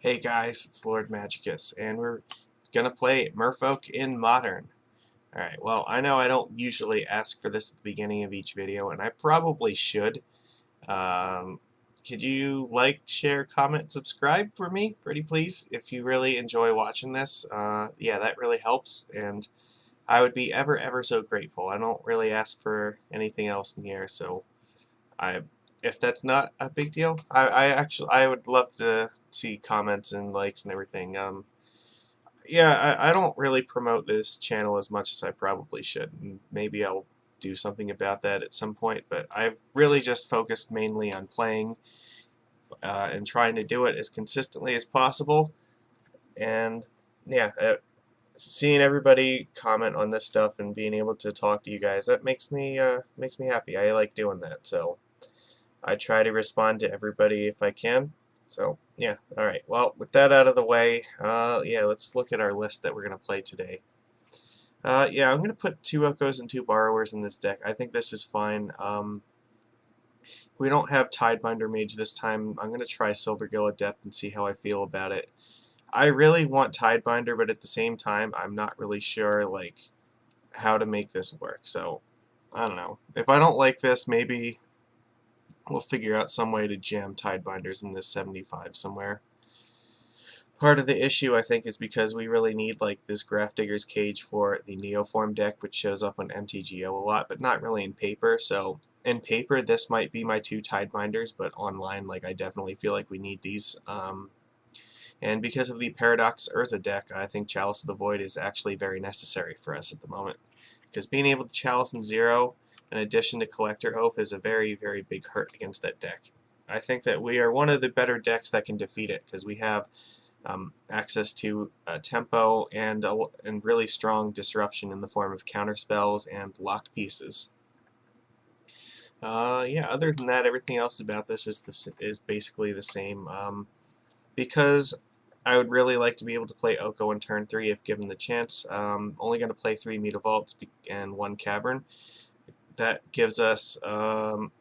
Hey guys, it's Lord Magicus, and we're gonna play Merfolk in Modern. Alright, well, I know I don't usually ask for this at the beginning of each video, and I probably should. Could you like, share, comment, subscribe for me, pretty please, if you really enjoy watching this? Yeah, that really helps, and I would be ever so grateful. I don't really ask for anything else in here, so I if that's not a big deal, I would love to see comments and likes and everything. Yeah, I don't really promote this channel as much as I probably should, and maybe I'll do something about that at some point, but I've really just focused mainly on playing and trying to do it as consistently as possible, and yeah, seeing everybody comment on this stuff and being able to talk to you guys, that makes me happy. I like doing that, so I try to respond to everybody if I can. So, yeah, alright. Well, with that out of the way, yeah, let's look at our list that we're going to play today. Yeah, I'm going to put 2 Okos and 2 Borrowers in this deck. I think this is fine. We don't have Tidebinder Mage this time. I'm going to try Silvergill Adept and see how I feel about it. I really want Tidebinder, but at the same time, I'm not really sure, like, how to make this work. So, I don't know. If I don't like this, maybe we'll figure out some way to jam Tidebinders in this 75 somewhere. Part of the issue, I think, is because we really need like this Grafdigger's Cage for the Neoform deck, which shows up on MTGO a lot, but not really in paper. So in paper, this might be my 2 Tidebinders, but online, like, I definitely feel like we need these. And because of the Paradox Urza deck, I think Chalice of the Void is actually very necessary for us at the moment. Because being able to Chalice in 0, in addition to Collector Oath, is a very big hurt against that deck. I think that we are one of the better decks that can defeat it, because we have access to tempo and really strong disruption in the form of counter spells and lock pieces. Yeah, other than that, everything else about this is basically the same. Because I would really like to be able to play Oko in turn 3 if given the chance. Only going to play 3 Mutavaults and 1 Cavern. That gives us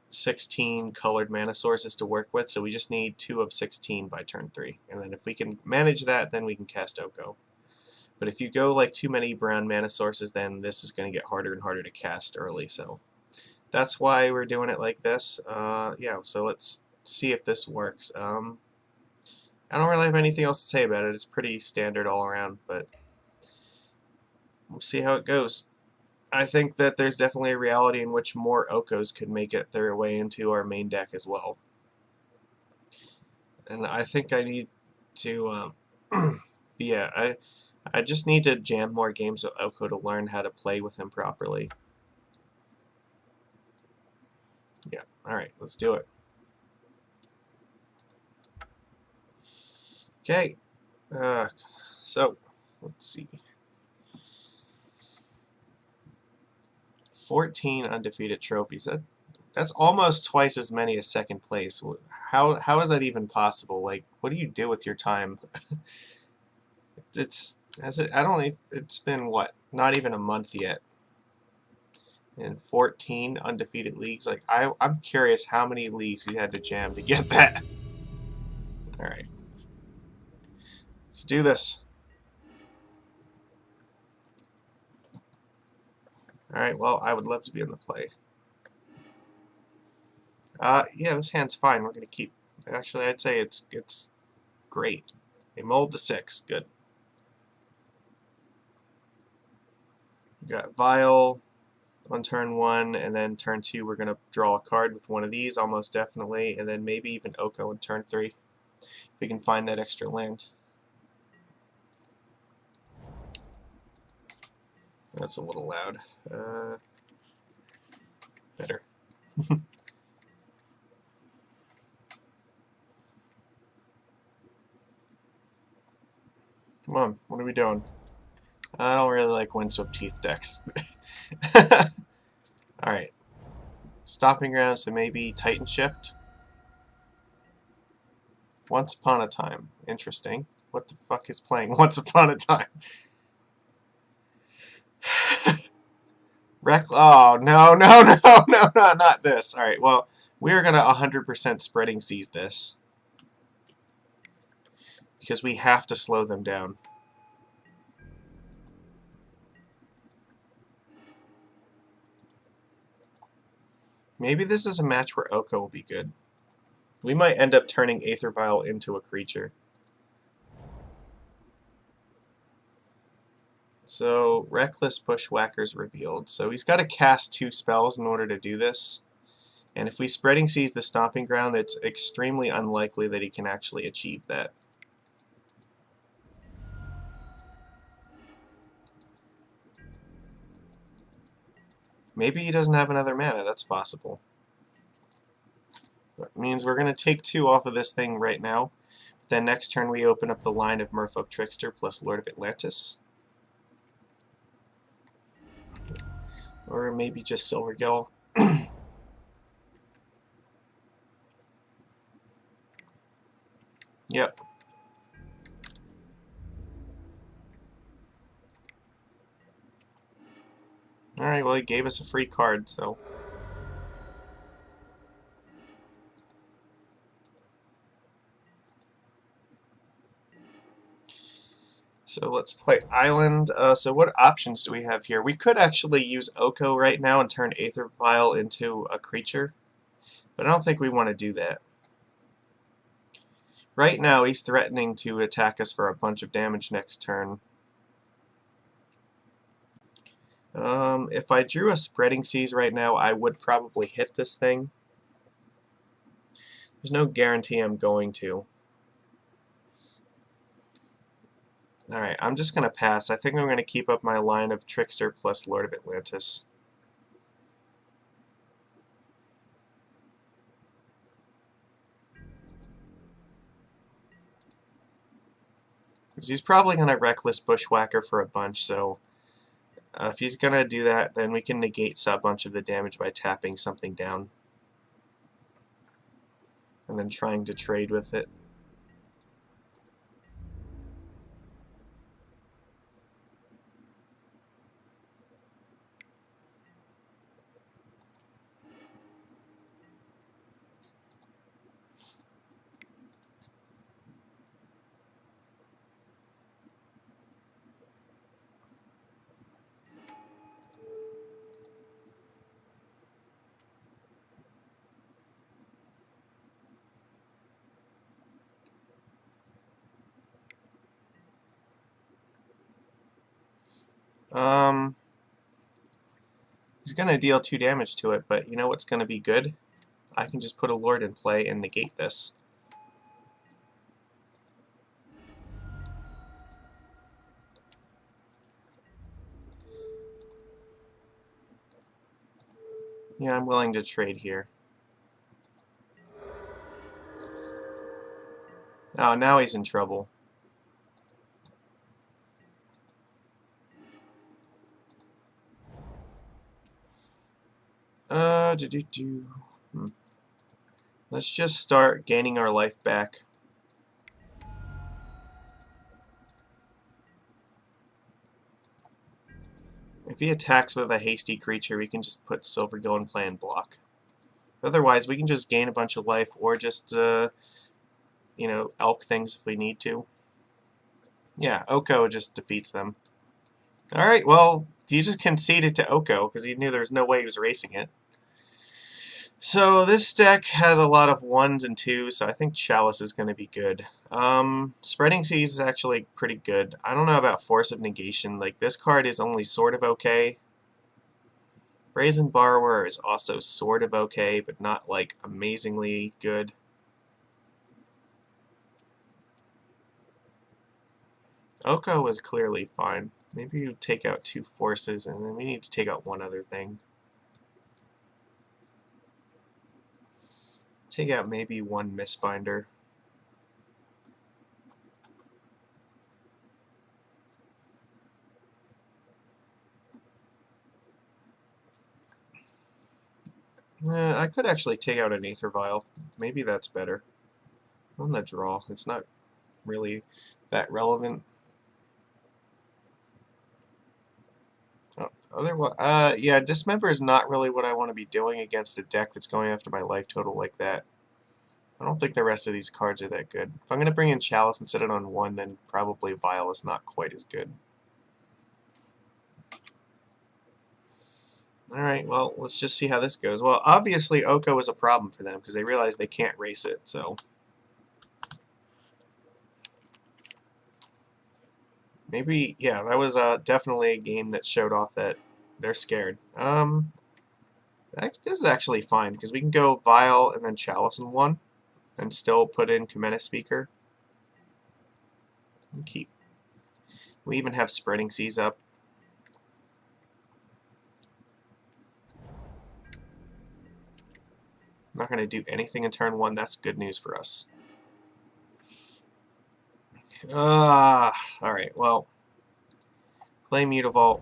16 colored mana sources to work with, so we just need 2 of 16 by turn 3. And then if we can manage that, then we can cast Oko. But if you go like too many brown mana sources, then this is going to get harder and harder to cast early, so that's why we're doing it like this. Yeah, so let's see if this works. I don't really have anything else to say about it. It's pretty standard all around, but we'll see how it goes. I think that there's definitely a reality in which more Okos could make it their way into our main deck as well. And I think I need to, yeah, I just need to jam more games with Oko to learn how to play with him properly. Yeah, alright, let's do it. Okay, so, let's see. 14 undefeated trophies. That's almost twice as many as second place. How is that even possible? Like, what do you do with your time? It's been what? Not even a month yet. And 14 undefeated leagues. Like, I'm curious how many leagues he had to jam to get that. All right. Let's do this. All right. Well, I would love to be in the play. Yeah, this hand's fine. We're gonna keep. Actually, I'd say it's great. A mold to 6. Good. We got Vial on turn 1, and then turn 2 we're going to draw a card with one of these, almost definitely, and then maybe even Oko in turn 3, if we can find that extra land. That's a little loud. Better. Come on, what are we doing? I don't really like Windswept Teeth decks. Alright. Stopping ground, so maybe Titan Shift. Once Upon a Time. Interesting. What the fuck is playing Once Upon a Time? Oh, no, not this. Alright, well, we are going to 100% Spreading Seas this. because we have to slow them down. Maybe this is a match where Oko will be good. We might end up turning Aether Vial into a creature. So, Reckless Bushwhacker's revealed. So he's got to cast 2 spells in order to do this. And if we Spreading Seas the Stomping Ground, it's extremely unlikely that he can actually achieve that. Maybe he doesn't have another mana, that's possible. That means we're going to take 2 off of this thing right now. Then next turn we open up the line of Merfolk Trickster plus Lord of Atlantis. Or maybe just Silvergill. Yep. Alright, well he gave us a free card, so... So let's play Island. So what options do we have here? We could actually use Oko right now and turn Aether Vial into a creature, but I don't think we want to do that. Right now he's threatening to attack us for a bunch of damage next turn. If I drew a Spreading Seas right now, I would probably hit this thing. There's no guarantee I'm going to. Alright, I'm just going to pass. I think I'm going to keep up my line of Trickster plus Lord of Atlantis. Because he's probably going to Reckless Bushwhacker for a bunch, so if he's going to do that, then we can negate a bunch of the damage by tapping something down. And then trying to trade with it. He's going to deal 2 damage to it, but you know what's going to be good? I can just put a Lord in play and negate this. Yeah, I'm willing to trade here. Oh, now he's in trouble. Let's just start gaining our life back. If he attacks with a hasty creature, we can just put Silvergill in play and block. Otherwise, we can just gain a bunch of life, or just, you know, elk things if we need to. Yeah, Oko just defeats them. Alright, well, he just conceded to Oko, because he knew there was no way he was racing it. So this deck has a lot of 1s and 2s, so I think Chalice is going to be good. Spreading Seas is actually pretty good. I don't know about Force of Negation. Like, this card is only sort of okay. Brazen Borrower is also sort of okay, but not, like, amazingly good. Oko is clearly fine. Maybe you take out 2 forces, and then we need to take out 1 other thing. Take out maybe 1 Mistbinder. I could actually take out an Aether Vial. Maybe that's better. On the draw, it's not really that relevant. Otherwise, yeah, Dismember is not really what I want to be doing against a deck that's going after my life total like that. I don't think the rest of these cards are that good. If I'm going to bring in Chalice and set it on 1, then probably Vial is not quite as good. Alright, well, let's just see how this goes. Well, obviously Oko is a problem for them because they realize they can't race it, so... Maybe, yeah, that was definitely a game that showed off that they're scared. This is actually fine because we can go Vial and then Chalice in 1 and still put in Cometa Speaker. And keep. We even have Spreading Seas up. Not going to do anything in turn 1. That's good news for us. Alright, well, play Mutavault,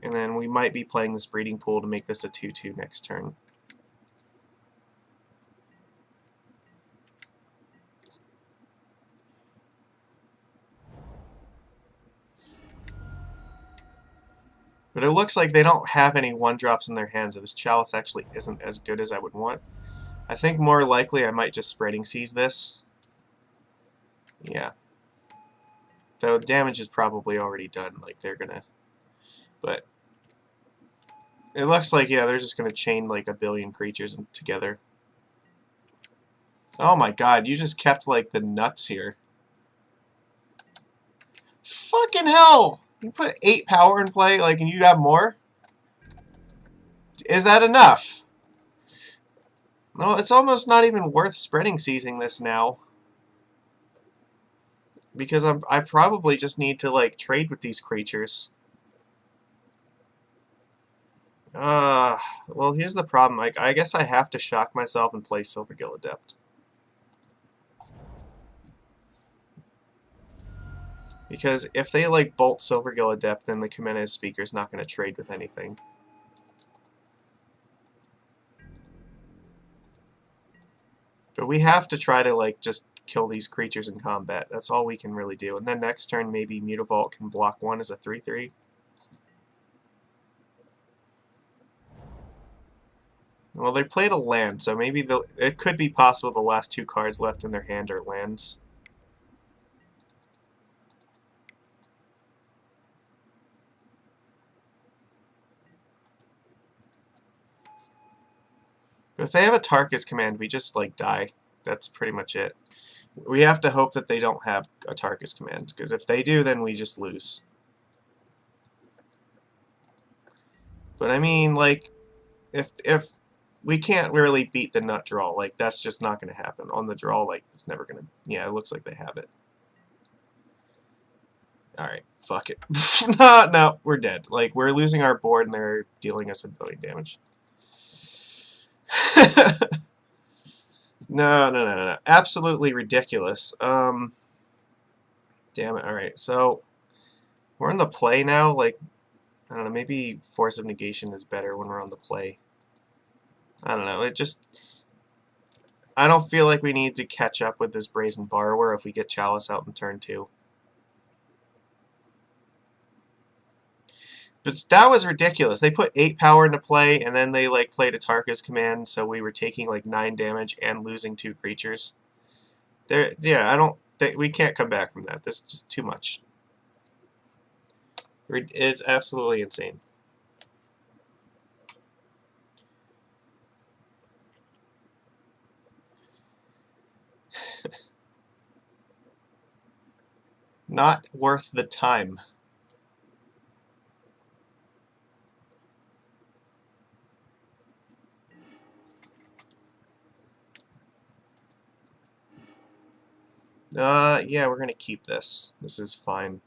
and then we might be playing this Breeding Pool to make this a 2-2 next turn. But it looks like they don't have any 1-drops in their hands, so this Chalice actually isn't as good as I would want. I think more likely I might just Spreading Seas this. Yeah. Though damage is probably already done, like they're gonna... But it looks like, yeah, they're just gonna chain like a billion creatures together. Oh my god, you just kept like the nuts here. Fucking hell! You put 8 power in play, like, and you got more? Is that enough? No, it's almost not even worth Spreading Seasing this now. Because I probably just need to, like, trade with these creatures. Well, here's the problem. I guess I have to shock myself and play Silvergill Adept. Because if they, like, bolt Silvergill Adept, then the Cometa Speaker's not going to trade with anything. But we have to try to, like, just kill these creatures in combat. That's all we can really do. And then next turn, maybe Mutavault can block 1 as a 3/3. Well, they played a land, so maybe it could be possible the last 2 cards left in their hand are lands. But if they have a Tarkus command, we just, like, die. That's pretty much it. We have to hope that they don't have a Tarkus command, because if they do, then we just lose. But I mean, like, if we can't really beat the nut draw, like, that's just not going to happen. On the draw, like, it's never going to... Yeah, it looks like they have it. Alright, fuck it. No, we're dead. Like, we're losing our board, and they're dealing us a billion damage. No. Absolutely ridiculous. Damn it. Alright, so we're on the play now. Like, I don't know, maybe Force of Negation is better when we're on the play. I don't know, it just... I don't feel like we need to catch up with this Brazen Borrower if we get Chalice out in turn 2. But that was ridiculous. They put 8 power into play, and then they, like, played a Tarkus command, so we were taking, like, 9 damage and losing 2 creatures. Yeah, I don't think... We can't come back from that. This is just too much. It's absolutely insane. Not worth the time. Yeah, we're gonna keep this. This is fine.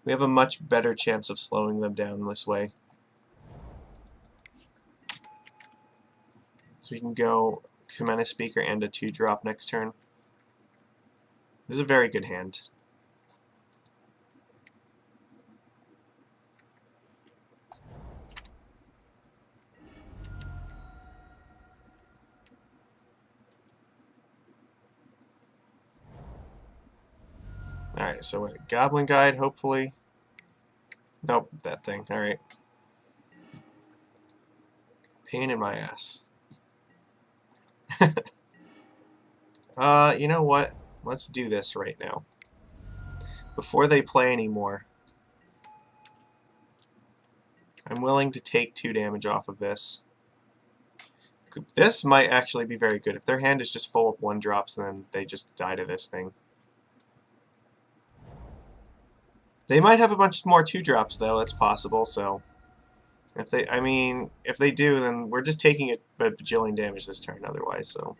We have a much better chance of slowing them down this way. So we can go Cometa Speaker and a 2-drop next turn. This is a very good hand. Alright, so a Goblin Guide, hopefully. Nope, that thing. Alright. Pain in my ass. You know what? Let's do this right now. Before they play anymore, I'm willing to take 2 damage off of this. This might actually be very good. If their hand is just full of 1-drops, then they just die to this thing. They might have a bunch more 2-drops, though. That's possible, so... If they do, then we're just taking a bajillion damage this turn otherwise, so...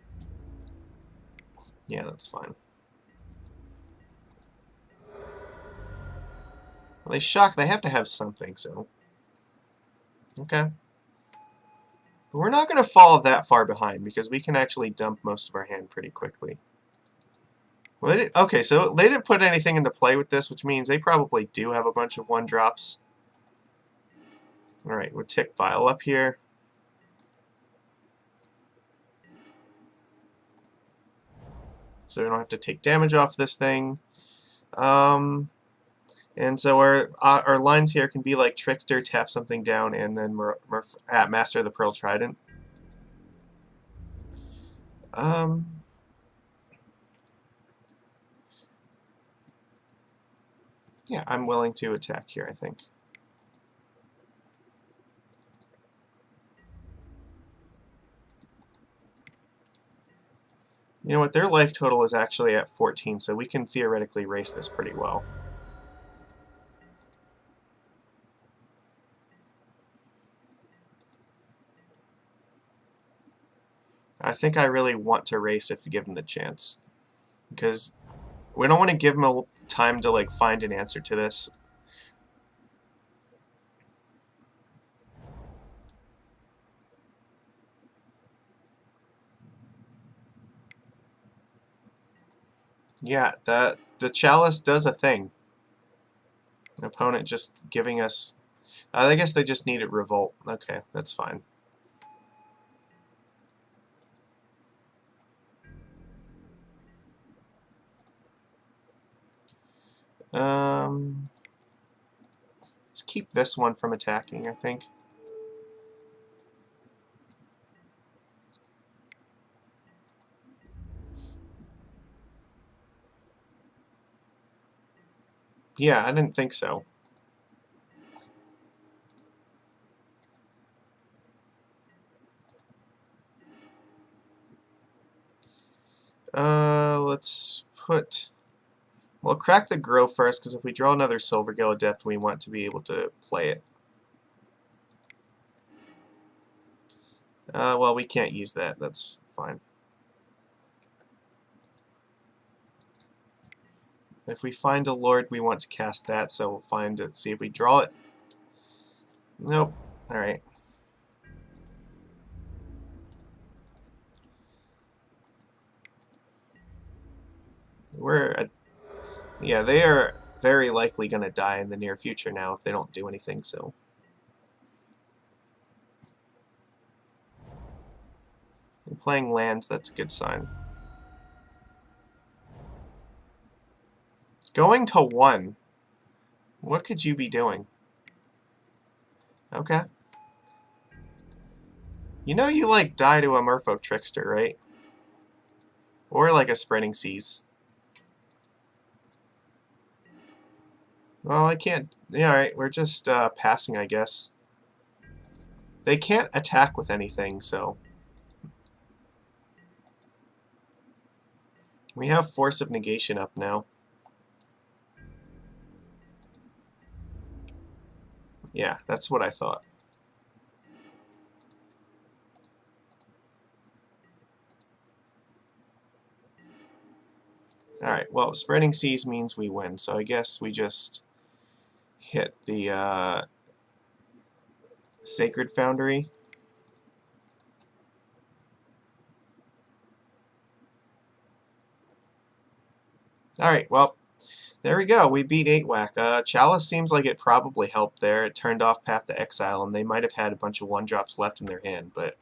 Yeah, that's fine. Well, they shock. They have to have something, so... Okay. But we're not going to fall that far behind, because we can actually dump most of our hand pretty quickly. Well, okay, so they didn't put anything into play with this, which means they probably do have a bunch of 1-drops. Alright, we'll tick File up here. So we don't have to take damage off this thing. And so our lines here can be like Trickster, tap something down, and then Master the Pearl Trident. Yeah, I'm willing to attack here, I think. You know what, their life total is actually at 14, so we can theoretically race this pretty well. I think I really want to race if you give them the chance. Because we don't want to give them time to like find an answer to this. Yeah, the Chalice does a thing. An opponent just giving us... I guess they just needed Revolt. Okay, that's fine. Let's keep this one from attacking, I think. Yeah, I didn't think so. Let's put... We'll crack the Grow first, because if we draw another Silvergill Adept, we want to be able to play it. Well, we can't use that. That's fine. If we find a Lord, we want to cast that, so we'll find it, see if we draw it. Nope. Alright. Yeah, they are very likely going to die in the near future now if they don't do anything, so... And playing lands, that's a good sign. Going to 1. What could you be doing? Okay. You know you, like, die to a Merfolk Trickster, right? Or, like, a Spreading Seas. Well, I can't... Yeah, alright, we're just passing, I guess. They can't attack with anything, so... We have Force of Negation up now. Yeah, that's what I thought. Alright, well, Spreading Seas means we win, so I guess we just hit the Sacred Foundry. Alright, well, there we go. We beat 8-Whack. Chalice seems like it probably helped there. It turned off Path to Exile, and they might have had a bunch of 1-drops left in their hand, but...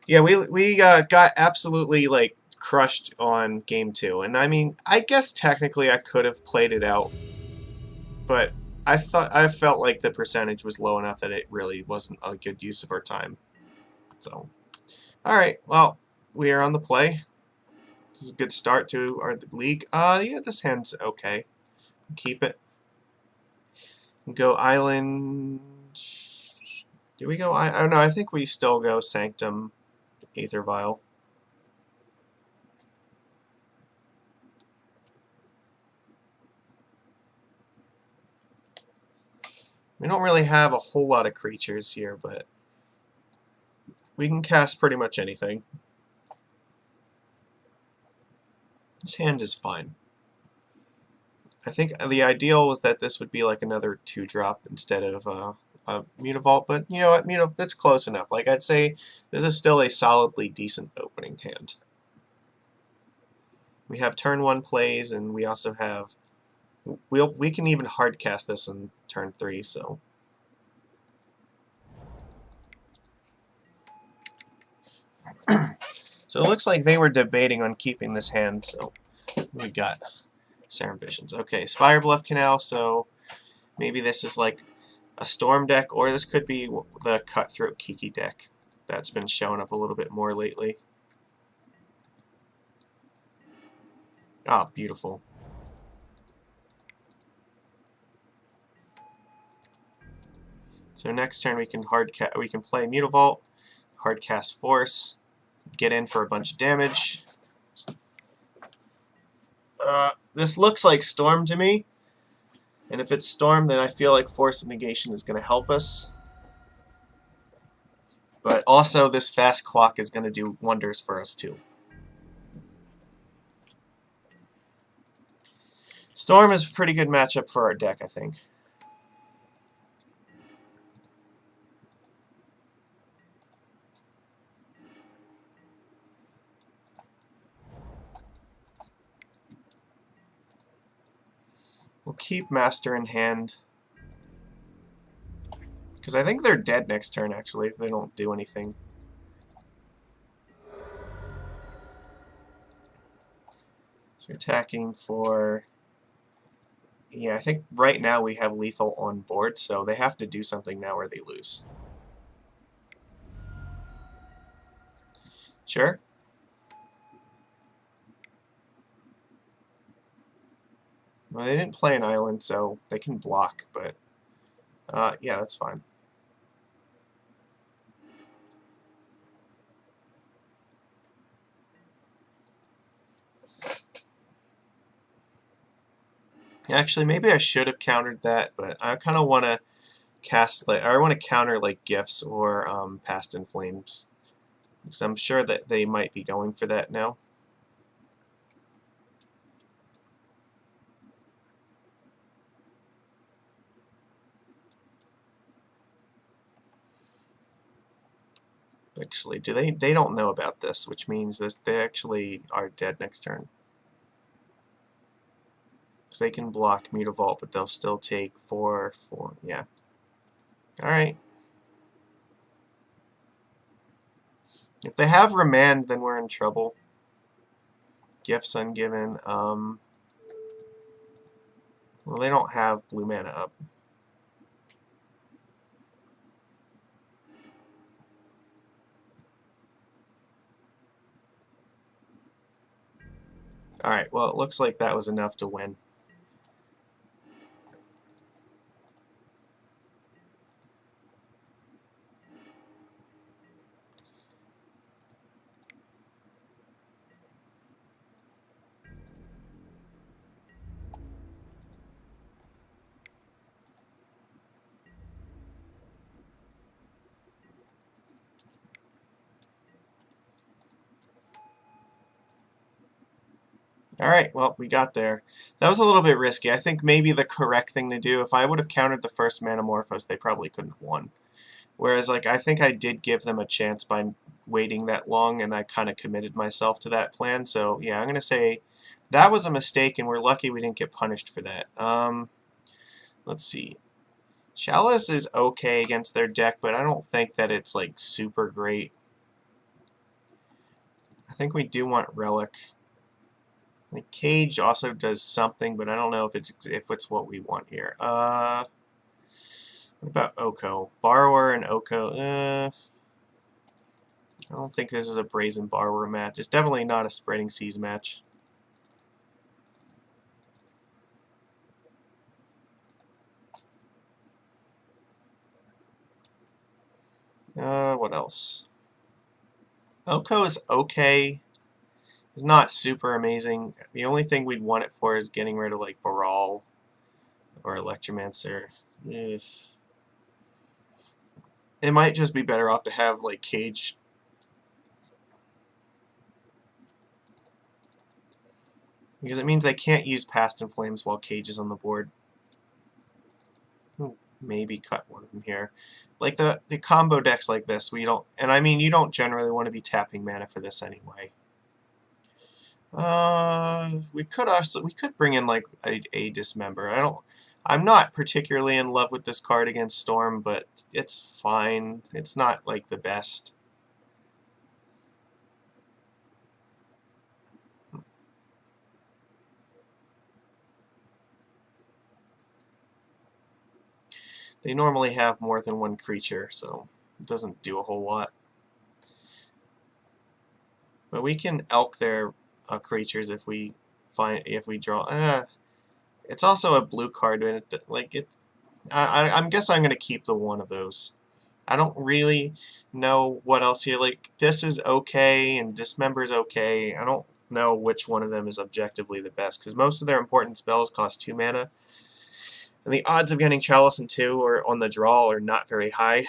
Yeah, we got absolutely, like, crushed on Game 2. And, I mean, I guess technically I could have played it out, but I felt like the percentage was low enough that it really wasn't a good use of our time. So, alright, well, we are on the play. This is a good start to our league. Yeah, this hand's okay. Keep it. Go Island. Do we go? I don't know. I think we still go Sanctum, Aether Vial. We don't really have a whole lot of creatures here, but we can cast pretty much anything. This hand is fine. I think the ideal was that this would be like another 2-drop instead of a Mutavault, but you know what, that's close enough. Like, I'd say this is still a solidly decent opening hand. We have turn 1 plays, and we also have... We can even hard cast this on turn 3, so... So it looks like they were debating on keeping this hand, so we got Serum Visions. Okay, Spire Bluff Canal, so maybe this is like a Storm deck, or this could be the Cutthroat Kiki deck that's been showing up a little bit more lately. Ah, beautiful. So next turn we can play Mutavault, hard cast Force, get in for a bunch of damage. This looks like Storm to me, and if it's Storm, then I feel like Force of Negation is going to help us. But also, this fast clock is going to do wonders for us too. Storm is a pretty good matchup for our deck, I think. We'll keep Master in hand. Because I think they're dead next turn, actually, if they don't do anything. So we're attacking for... Yeah, I think right now we have lethal on board, so they have to do something now or they lose. Sure. Well, they didn't play an island, so they can block, but... yeah, that's fine. Actually, maybe I should have countered that, but I kind of want to cast, like, I want to counter like Gifts or Past in Flames, because I'm sure that they might be going for that now. Actually, they don't know about this, which means they actually are dead next turn. Because they can block Mutavault, but they'll still take 4, yeah. Alright. If they have Remand, then we're in trouble. Gifts ungiven. Well, they don't have blue mana up. Alright, well, it looks like that was enough to win. Alright, well, we got there. That was a little bit risky. I think maybe the correct thing to do, if I would have countered the first Manamorphose, they probably couldn't have won. Whereas, like, I think I did give them a chance by waiting that long, and I kind of committed myself to that plan. So, yeah, I'm going to say that was a mistake, and we're lucky we didn't get punished for that. Let's see. Chalice is okay against their deck, but I don't think that it's, like, super great. I think we do want Relic. Like, Cage also does something, but I don't know if it's what we want here. What about Oko? Borrower and Oko. I don't think this is a Brazen Borrower match. It's definitely not a Spreading Seas match. What else? Oko is okay. It's not super amazing. The only thing we'd want it for is getting rid of like Baral or Electromancer. It might just be better off to have like Cage. Because it means they can't use Past in Flames while Cage is on the board. Maybe cut one of them here. Like the combo decks like this, we don't, and I mean you don't generally want to be tapping mana for this anyway. We could bring in like a Dismember. I'm not particularly in love with this card against Storm, but it's fine. It's not like the best. They normally have more than one creature, so it doesn't do a whole lot. But we can elk their creatures if we draw. It's also a blue card, and I'm guess I'm gonna keep the one of those. I don't really know what else here. Like this is okay, and Dismember's okay. I don't know which one of them is objectively the best because most of their important spells cost 2 mana. And the odds of getting Chalice in 2 or on the draw are not very high.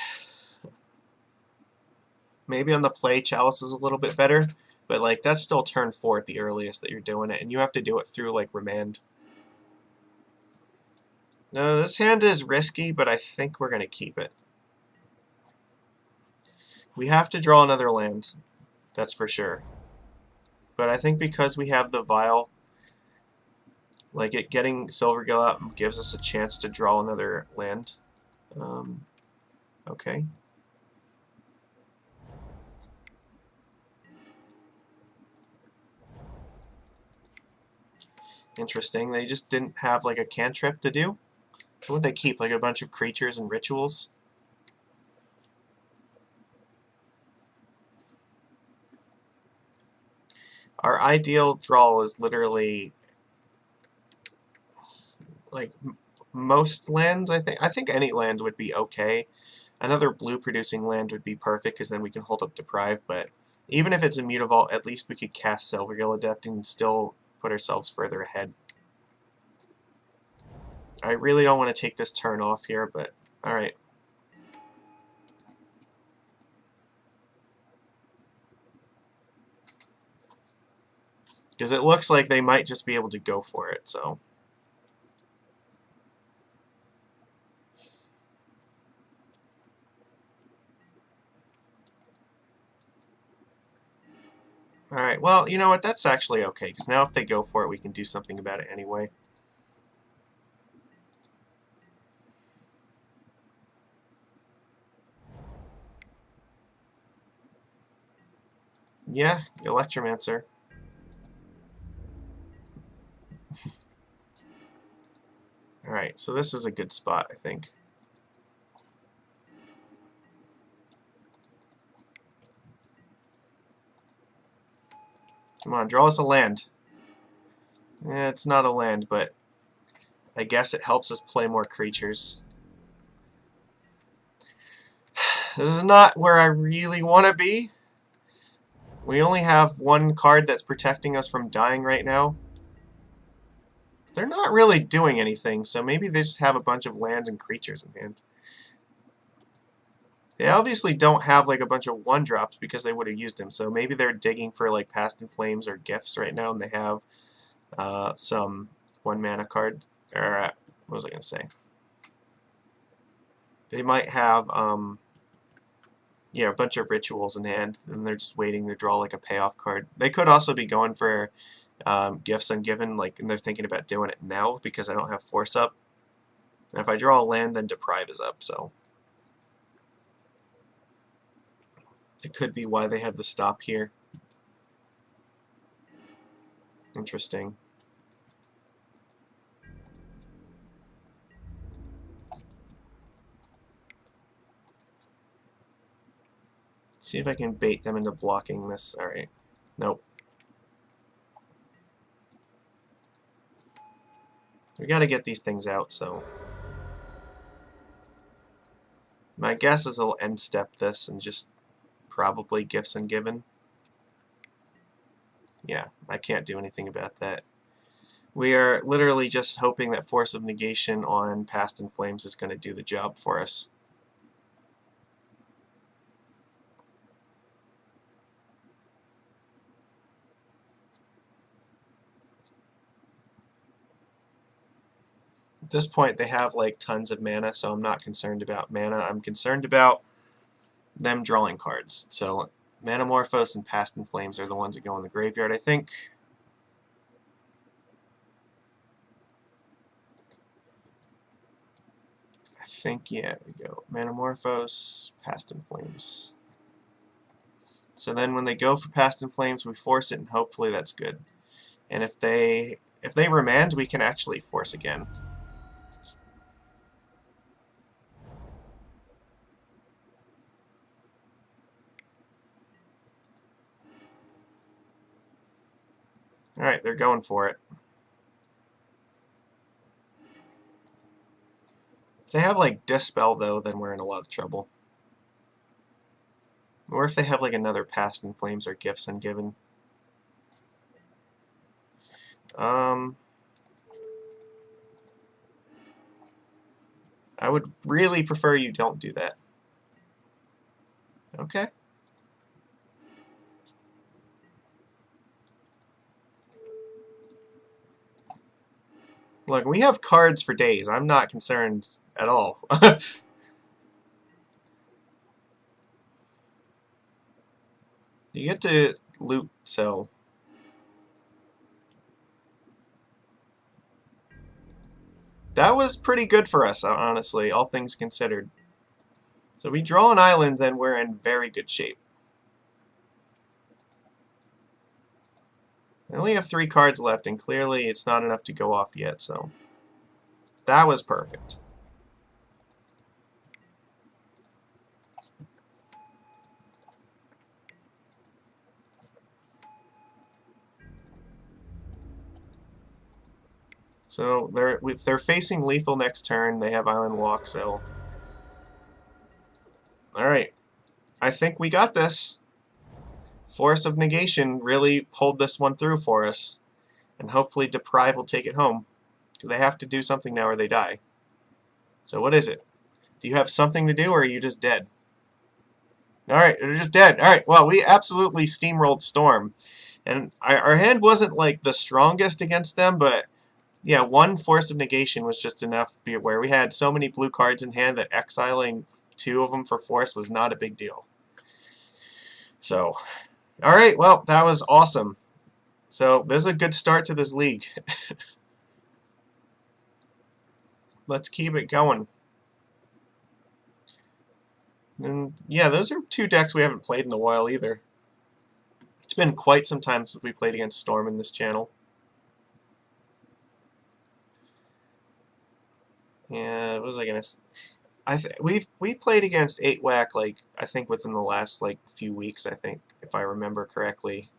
Maybe on the play, Chalice is a little bit better, but like that's still turn 4 at the earliest that you're doing it, and you have to do it through like Remand. No, this hand is risky, but I think we're going to keep it. We have to draw another land, that's for sure. But I think because we have the Vial, like getting Silvergill out gives us a chance to draw another land. Okay. Interesting. They just didn't have like a cantrip to do. So what would they keep? Like a bunch of creatures and rituals? Our ideal draw is literally like most lands, I think. I think any land would be okay. Another blue producing land would be perfect because then we can hold up Deprive, but even if it's a Mutavault, at least we could cast Silvergill Adept and still put ourselves further ahead. I really don't want to take this turn off here, but alright. Because it looks like they might just be able to go for it, so. Alright, well, you know what, that's actually okay, because now if they go for it, we can do something about it anyway. Yeah, Electromancer. Alright, so this is a good spot, I think. Come on, draw us a land. It's not a land, but I guess it helps us play more creatures. This is not where I really want to be. We only have one card that's protecting us from dying right now. They're not really doing anything, so maybe they just have a bunch of lands and creatures in hand. They obviously don't have like a bunch of 1-drops because they would have used them, so maybe they're digging for like Past in Flames or Gifts right now, and they have some 1-mana cards. Or, what was I going to say? They might have yeah, a bunch of rituals in hand, and they're just waiting to draw like a payoff card. They could also be going for Gifts Ungiven, like, and they're thinking about doing it now because I don't have Force up. And if I draw a land, then Deprive is up, so it could be why they have the stop here. Interesting. See if I can bait them into blocking this. Alright. Nope. We gotta get these things out, so... My guess is he'll end step this and just probably Gifts Ungiven. Yeah, I can't do anything about that. We are literally just hoping that Force of Negation on Past in Flames is going to do the job for us. At this point, they have like tons of mana, so I'm not concerned about mana. I'm concerned about them drawing cards. So Manamorphose and Past in Flames are the ones that go in the graveyard, I think. Yeah, we go Manamorphose, Past in Flames. So then when they go for Past in Flames, we force it, and hopefully that's good. And if they remand, we can actually force again. Alright, they're going for it. If they have like Dispel though, then we're in a lot of trouble. Or if they have like another Past in Flames or Gifts Ungiven. I would really prefer you don't do that. Okay. Look, we have cards for days. I'm not concerned at all. You get to loot, so... That was pretty good for us, honestly, all things considered. So we draw an island, then we're in very good shape. I only have 3 cards left, and clearly it's not enough to go off yet, so... That was perfect. So they're facing lethal next turn. They have Island Walk, so... Alright. I think we got this. Force of Negation really pulled this one through for us. And hopefully Deprive will take it home. Because they have to do something now or they die. So what is it? Do you have something to do or are you just dead? Alright, they're just dead. Alright, well, we absolutely steamrolled Storm. And our hand wasn't like the strongest against them, but... Yeah, 1 Force of Negation was just enough where we had so many blue cards in hand that exiling 2 of them for Force was not a big deal. So, alright, well, that was awesome. So, this is a good start to this league. Let's keep it going. And yeah, those are 2 decks we haven't played in a while either. It's been quite some time since we played against Storm in this channel. Yeah, what was I gonna say? We played against 8-Whack like I think within the last like few weeks, I think, if I remember correctly.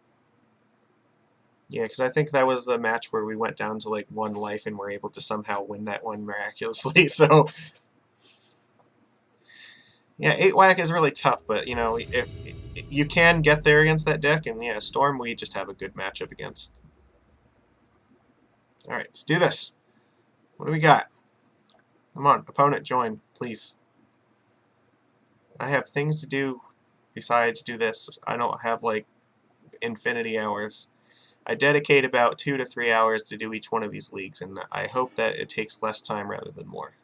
Yeah, because I think that was the match where we went down to like 1 life and were able to somehow win that one miraculously. So yeah, 8-Whack is really tough, but you know, if you can get there against that deck, and yeah, Storm we just have a good matchup against. All right, let's do this. What do we got? Come on, opponent, join, please. I have things to do besides do this. I don't have, like, infinity hours. I dedicate about 2 to 3 hours to do each one of these leagues, and I hope that it takes less time rather than more.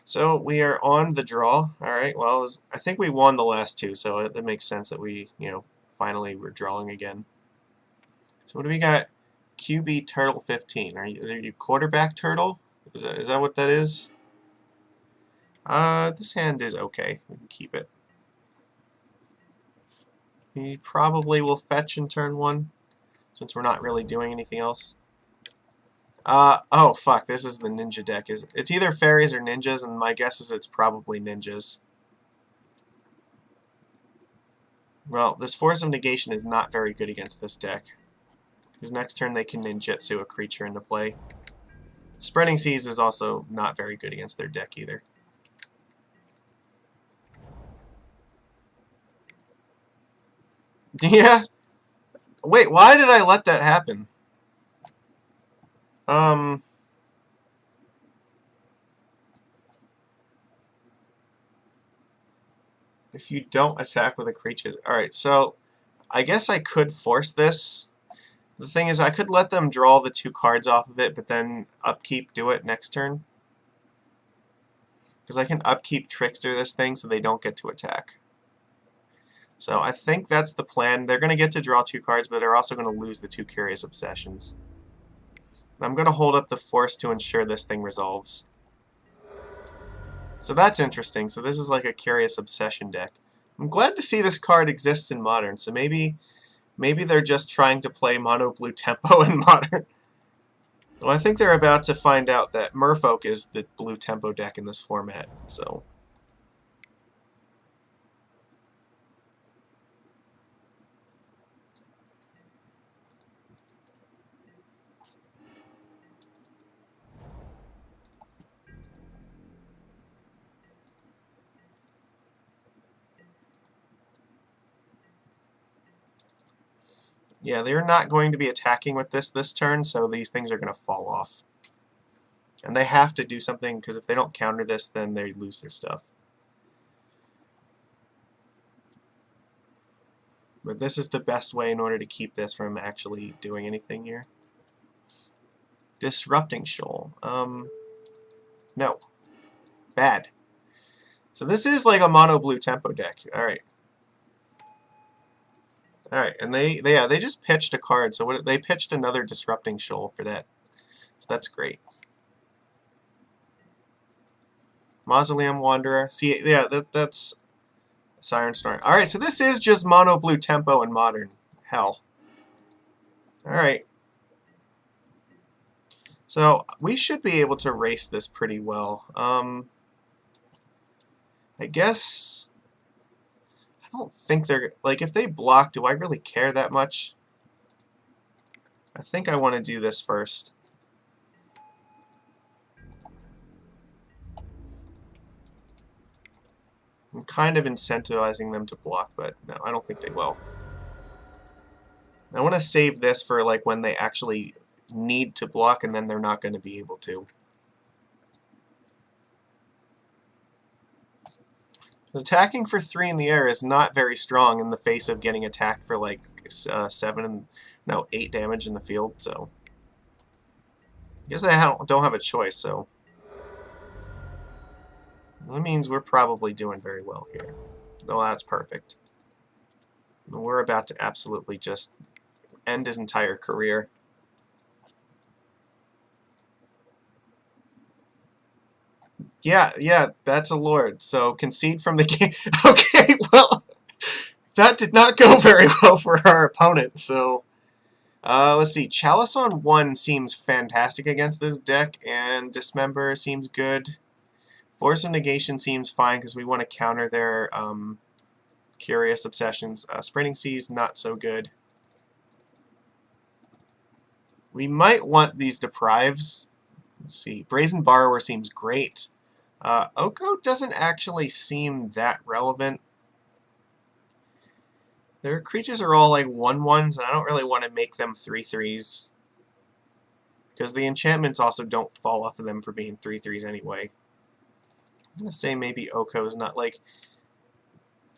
So, we are on the draw. Alright, well, I think we won the last 2, so it makes sense that we, you know, finally we're drawing again. So what do we got? QB Turtle 15. Are you quarterback turtle? Is that what that is? This hand is okay. We can keep it. We probably will fetch in turn 1, since we're not really doing anything else. Oh fuck, this is the ninja deck. It's either fairies or ninjas, and my guess is it's probably ninjas. Well, this Force of Negation is not very good against this deck. Because next turn they can ninjutsu a creature into play. Spreading Seas is also not very good against their deck either. Yeah. Wait, why did I let that happen? If you don't attack with a creature... Alright, so I guess I could force this. The thing is, I could let them draw the 2 cards off of it, but then upkeep do it next turn. Because I can upkeep Trickster this thing so they don't get to attack. So I think that's the plan. They're going to get to draw 2 cards, but they're also going to lose the 2 Curious Obsessions. I'm going to hold up the Force to ensure this thing resolves. So that's interesting. So this is like a Curious Obsession deck. I'm glad to see this card exists in Modern, so maybe they're just trying to play mono blue tempo in Modern. Well, I think they're about to find out that Merfolk is the blue tempo deck in this format, so... Yeah, they're not going to be attacking with this turn, so these things are going to fall off. And they have to do something, because if they don't counter this, then they lose their stuff. But this is the best way in order to keep this from actually doing anything here. Disrupting Shoal. No. Bad. So this is like a mono blue tempo deck. Alright. Alright, and they just pitched a card. So they pitched another Disrupting Shoal for that. So that's great. Mausoleum Wanderer. See, yeah, that's Siren Storm. Alright, so this is just mono blue tempo in Modern. Hell. Alright. So we should be able to race this pretty well. I guess... I don't think they're... Like, if they block, do I really care that much? I think I want to do this first. I'm kind of incentivizing them to block, but no, I don't think they will. I want to save this for like when they actually need to block, and then they're not going to be able to. Attacking for 3 in the air is not very strong in the face of getting attacked for like 8 damage in the field, so I guess I don't have a choice, so that means we're probably doing very well here. Oh, that's perfect. We're about to absolutely just end his entire career. Yeah, that's a lord. So concede from the game. Okay, well, that did not go very well for our opponent. So let's see. Chalice on 1 seems fantastic against this deck, and Dismember seems good. Force of Negation seems fine because we want to counter their Curious Obsessions. Spreading Seas, not so good. We might want these Deprives. Let's see. Brazen Borrower seems great. Oko doesn't actually seem that relevant. Their creatures are all like 1/1s, and I don't really want to make them 3/3s. Because the enchantments also don't fall off of them for being 3/3s anyway. I'm going to say maybe Oko's not like...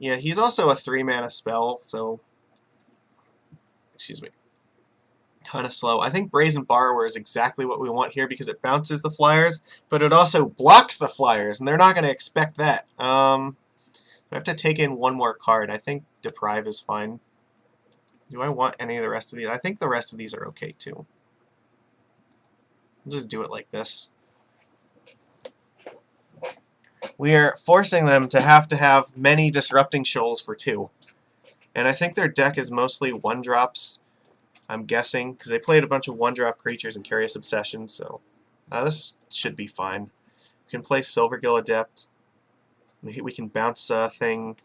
Yeah, he's also a 3-mana spell, so... Excuse me. Kind of slow. I think Brazen Borrower is exactly what we want here because it bounces the flyers, but it also blocks the flyers, and they're not going to expect that. I have to take in one more card. I think Deprive is fine. Do I want any of the rest of these? I think the rest of these are okay, too. I'll just do it like this. We are forcing them to have many Disrupting Shoals for 2. And I think their deck is mostly 1-drops, I'm guessing, because they played a bunch of 1-drop creatures and Curious Obsessions, so this should be fine. We can play Silvergill Adept. We can bounce a thing.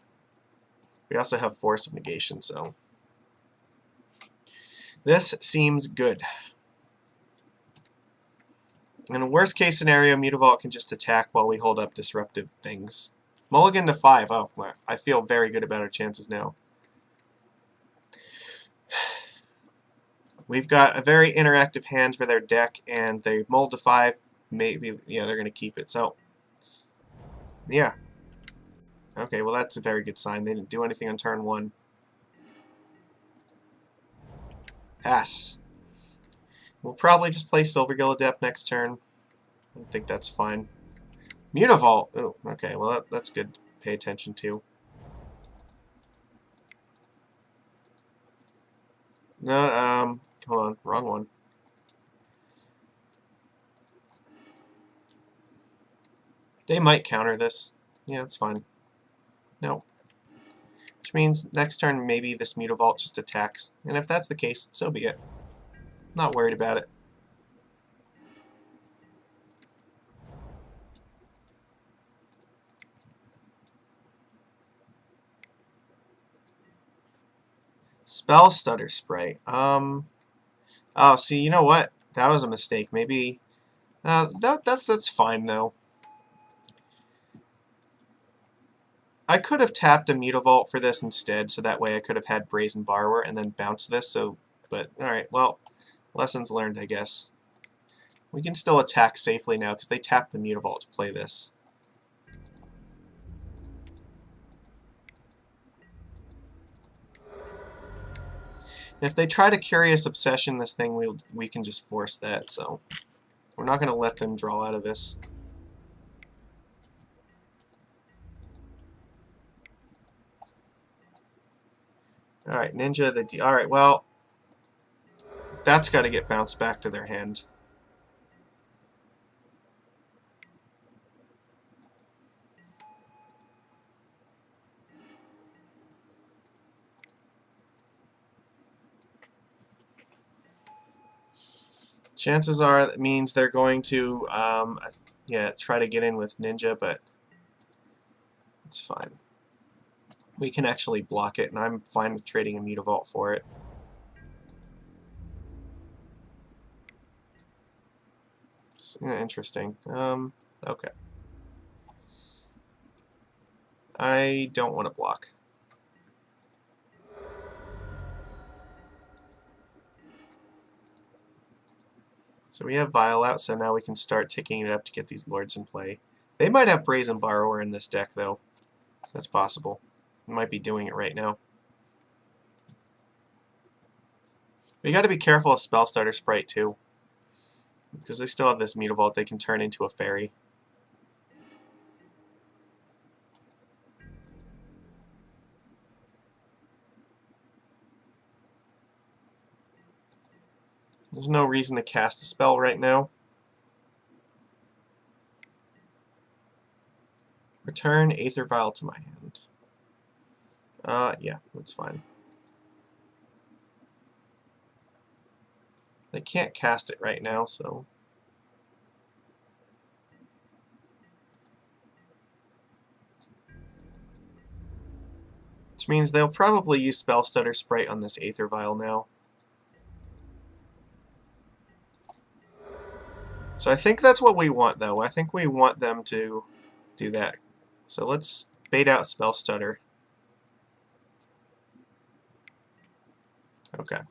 We also have Force of Negation, so this seems good. In a worst case scenario, Mutavault can just attack while we hold up disruptive things. Mulligan to 5. Oh, I feel very good about our chances now. We've got a very interactive hand for their deck, and they mulled to 5. Maybe, yeah, they're going to keep it. So, yeah. Okay, well, that's a very good sign. They didn't do anything on turn 1. Pass. We'll probably just play Silvergill Adept next turn. I think that's fine. Mutavault. Oh, okay. Well, that's good to pay attention to. No, hold on. Wrong one. They might counter this. Yeah, that's fine. No. Which means next turn maybe this Mutavault just attacks. And if that's the case, so be it. Not worried about it. Spell Stutter Sprite. Oh, see, you know what? That was a mistake. Maybe. That's fine though. I could have tapped a Mutavault for this instead, so that way I could have had Brazen Borrower and then bounced this. So, but all right, well, lessons learned, I guess. We can still attack safely now because they tapped the Mutavault to play this. And if they try to Curious Obsession this thing, we can just force that. So we're not going to let them draw out of this. Alright, Ninja the D. Alright, well, that's got to get bounced back to their hand. Chances are that means they're going to, yeah, try to get in with Ninja, but it's fine. We can actually block it, and I'm fine with trading a Mutavault for it. Interesting. Okay. I don't want to block. So we have Vial out, so now we can start ticking it up to get these Lords in play. They might have Brazen Borrower in this deck, though. That's possible. We might be doing it right now. We got to be careful of Spell Starter Sprite, too. Because they still have this Mutavault they can turn into a fairy. There's no reason to cast a spell right now. Return Aether Vial to my hand. Yeah, that's fine. They can't cast it right now, so... Which means they'll probably use Spell Stutter Sprite on this Aether Vial now. So I think that's what we want, though. I think we want them to do that. So let's bait out Spell Stutter. Okay.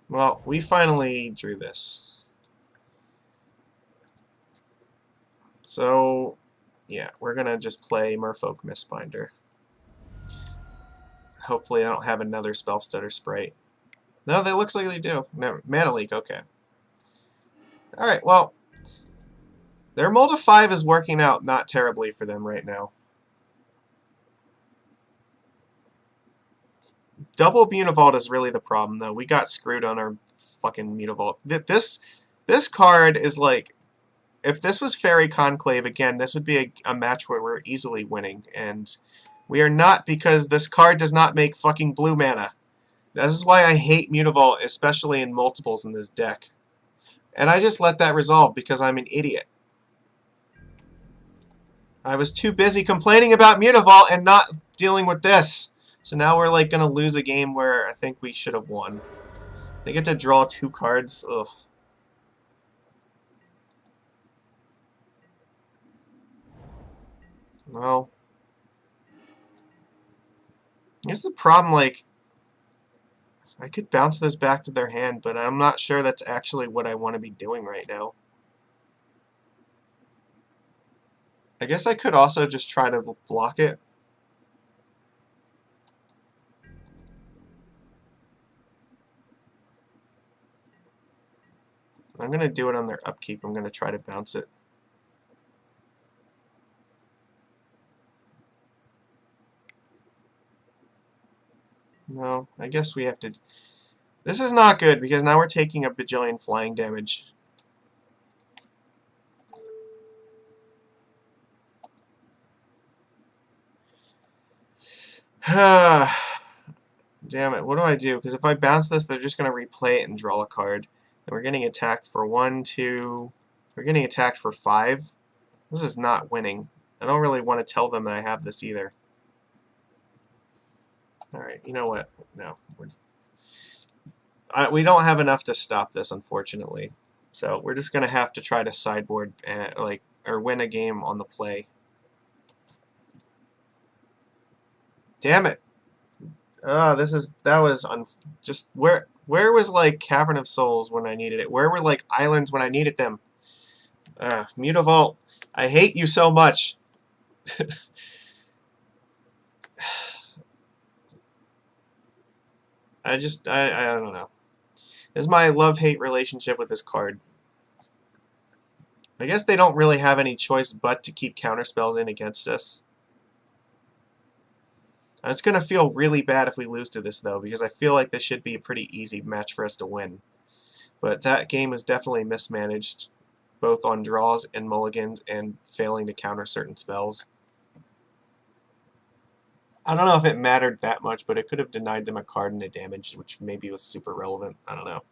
Well, we finally drew this. So, yeah, we're going to just play Merfolk Mistbinder. Hopefully I don't have another Spell Stutter Sprite. No, that looks like they do. No, Mana Leak, okay. Alright, well, their Mull to 5 is working out not terribly for them right now. Double Mutavault is really the problem, though. We got screwed on our fucking Mutavault. This card is like... If this was Fairy Conclave, again, this would be a match where we're easily winning. And we are not, because this card does not make fucking blue mana. This is why I hate Mutavault, especially in multiples in this deck. And I just let that resolve because I'm an idiot. I was too busy complaining about Mutavault and not dealing with this. So now we're like gonna lose a game where I think we should have won. They get to draw 2 cards. Ugh. Well, here's the problem, like, I could bounce this back to their hand, but I'm not sure that's actually what I want to be doing right now. I guess I could also just try to block it. I'm going to do it on their upkeep. I'm going to try to bounce it. No, I guess we have to... This is not good, because now we're taking a bajillion flying damage. Damn it, what do I do? Because if I bounce this, they're just going to replay it and draw a card. And we're getting attacked for 1, 2... We're getting attacked for 5. This is not winning. I don't really want to tell them that I have this either. Alright, you know what? No. We don't have enough to stop this, unfortunately. So we're just going to have to try to sideboard and, or win a game on the play. Damn it! That was just where was like Cavern of Souls when I needed it? Where were like islands when I needed them? Mutavault, I hate you so much. I don't know. This is my love-hate relationship with this card. I guess they don't really have any choice but to keep counterspells in against us. It's going to feel really bad if we lose to this, though, because I feel like this should be a pretty easy match for us to win. But that game is definitely mismanaged, both on draws and mulligans, and failing to counter certain spells. I don't know if it mattered that much, but it could have denied them a card and a damage, which maybe was super relevant. I don't know.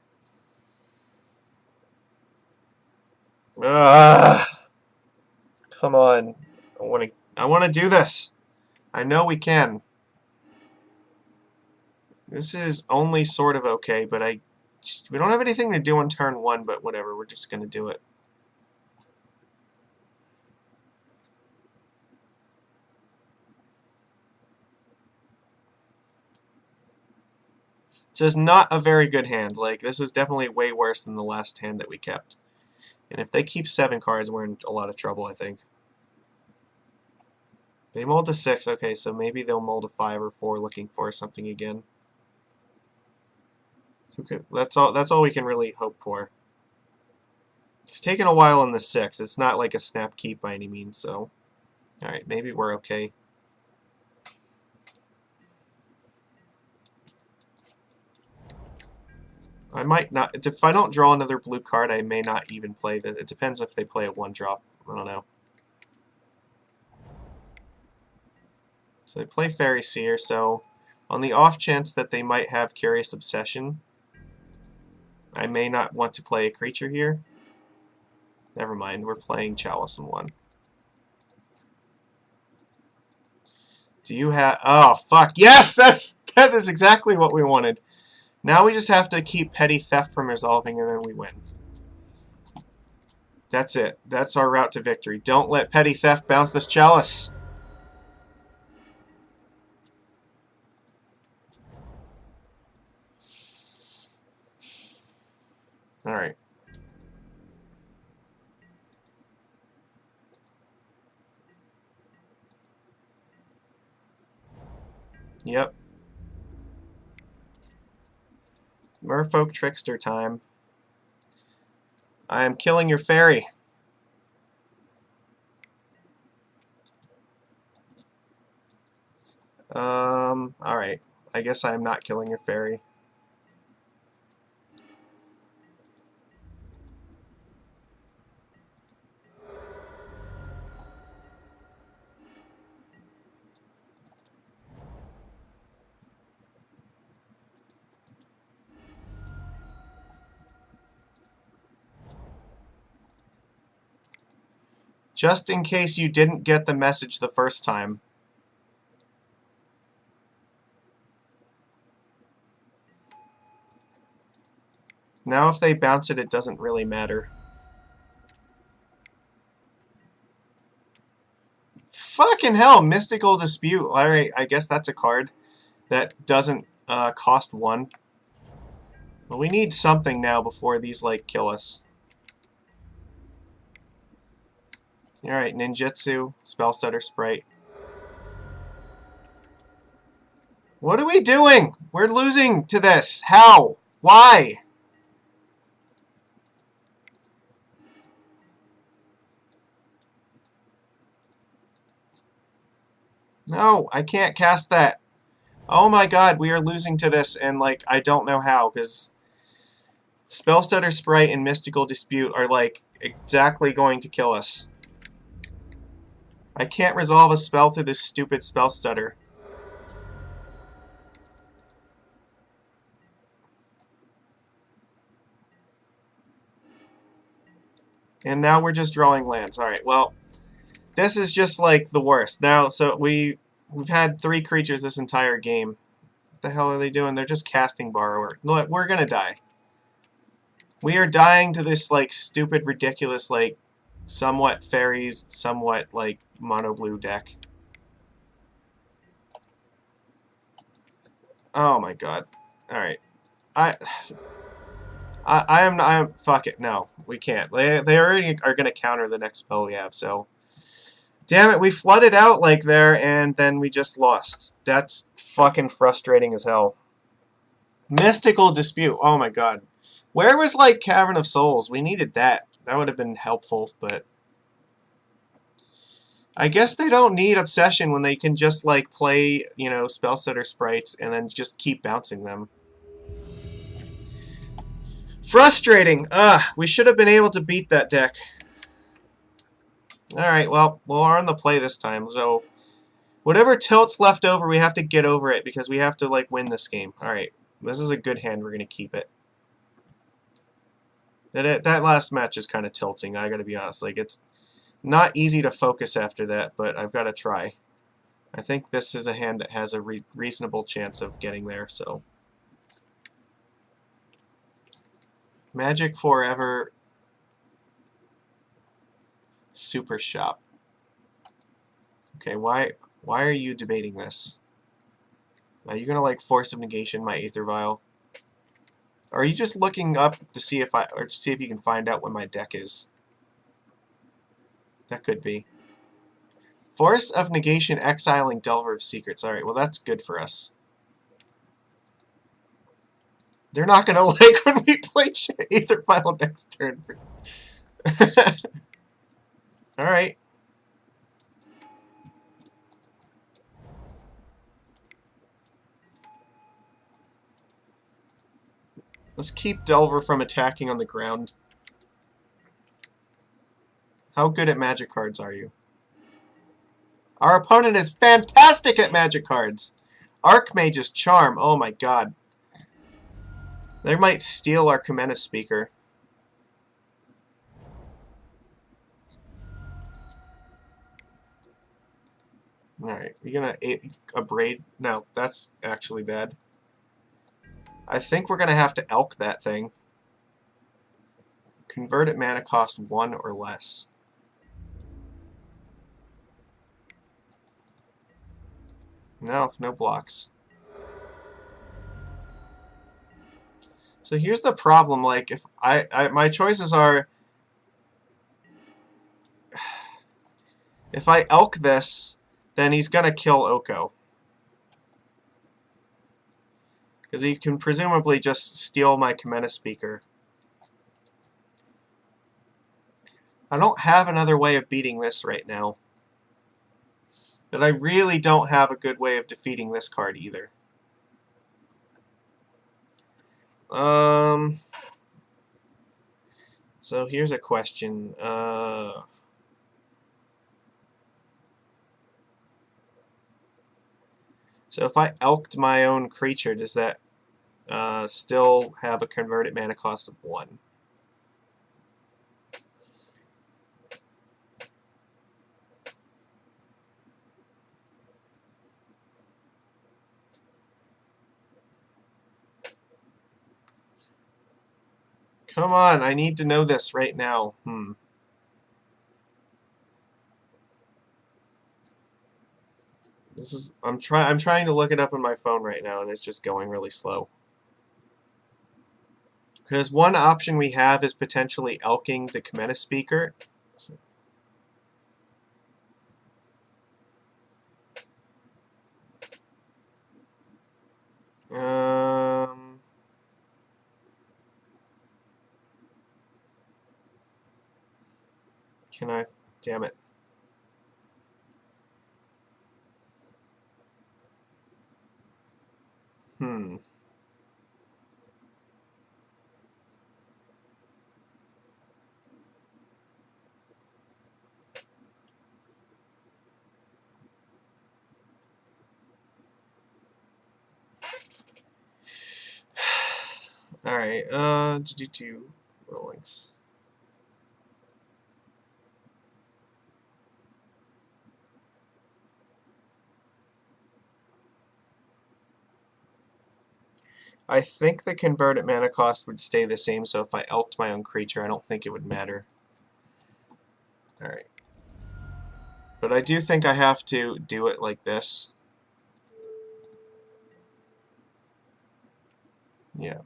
Come on. I want to do this. I know we can. This is only sort of okay, but we don't have anything to do on turn 1, but whatever, we're just going to do it. This is not a very good hand. Like, this is definitely way worse than the last hand that we kept. And if they keep 7 cards, we're in a lot of trouble, I think. They mold to 6, okay, so maybe they'll mold to 5 or 4 looking for something again. Okay, that's all we can really hope for. It's taken a while in the 6. It's not like a snap keep by any means, so... Alright, maybe we're okay. I might not... If I don't draw another blue card, I may not even play that. It depends if they play a 1-drop. I don't know. So they play Fairy Seer, so on the off chance that they might have Curious Obsession, I may not want to play a creature here. Never mind, we're playing Chalice in 1. Do you have... Oh, fuck. Yes! That is exactly what we wanted. Now we just have to keep Petty Theft from resolving, and then we win. That's it. That's our route to victory. Don't let Petty Theft bounce this Chalice. Alright. Yep. Merfolk Trickster time. I am killing your fairy. Alright. I guess I am not killing your fairy. Just in case you didn't get the message the first time. Now if they bounce it, it doesn't really matter. Fucking hell, Mystical Dispute. Alright, I guess that's a card that doesn't cost 1. Well, we need something now before these, like, kill us. Alright, Ninjutsu, Spellstutter Sprite. What are we doing? We're losing to this. How? Why? No, I can't cast that. Oh my god, we are losing to this, and, like, I don't know how, because Spellstutter Sprite and Mystical Dispute are, like, exactly going to kill us. I can't resolve a spell through this stupid Spellstutter. And now we're just drawing lands. Alright, well, this is just, like, the worst. Now, so we've had 3 creatures this entire game. What the hell are they doing? They're just casting Borrower. Look, we're gonna die. We are dying to this, like, stupid, ridiculous, like, somewhat fairies, somewhat, like, mono blue deck. Oh my god. Alright. I am fuck it, no. We can't. They already are gonna counter the next spell we have, so. Damn it, we flooded out like there and then we just lost. That's fucking frustrating as hell. Mystical Dispute. Oh my god. Where was, like, Cavern of Souls? We needed that. That would have been helpful, but I guess they don't need Obsession when they can just, like, play, you know, Spellstutter Sprites and then just keep bouncing them. Frustrating! Ugh, we should have been able to beat that deck. Alright, well, we're on the play this time, so whatever tilt's left over, we have to get over it because we have to, like, win this game. Alright, this is a good hand. We're going to keep it. That last match is kind of tilting, I gotta be honest. Like, it's not easy to focus after that, but I've got to try. I think this is a hand that has a reasonable chance of getting there, so. Magic Forever Super Shop. Okay, why are you debating this? Are you gonna, like, Force of Negation my Aether Vial? Or are you just looking up to see if you can find out what my deck is? That could be. Force of Negation exiling Delver of Secrets. Alright, well that's good for us. They're not gonna like when we play Aether Vial next turn. Alright. Let's keep Delver from attacking on the ground. How good at magic cards are you? Our opponent is fantastic at magic cards. Archmage's Charm. Oh my god. They might steal our Kumena Speaker. Alright, you gonna abrade? No, that's actually bad. I think we're gonna have to elk that thing. Convert at mana cost 1 or less. No, no blocks. So here's the problem, like, if my choices are, if I elk this, then he's gonna kill Oko. Because he can presumably just steal my Kumena Speaker. I don't have another way of beating this right now. But I really don't have a good way of defeating this card either. So here's a question. So if I elked my own creature, does that still have a converted mana cost of 1? Come on, I need to know this right now. I'm trying to look it up on my phone right now, and it's just going really slow. Because one option we have is potentially elking the Cometa speaker. Can I? Damn it. Alright, do rollings. I think the converted mana cost would stay the same, so if I elked my own creature, I don't think it would matter. Alright. But I do think I have to do it like this. Yeah.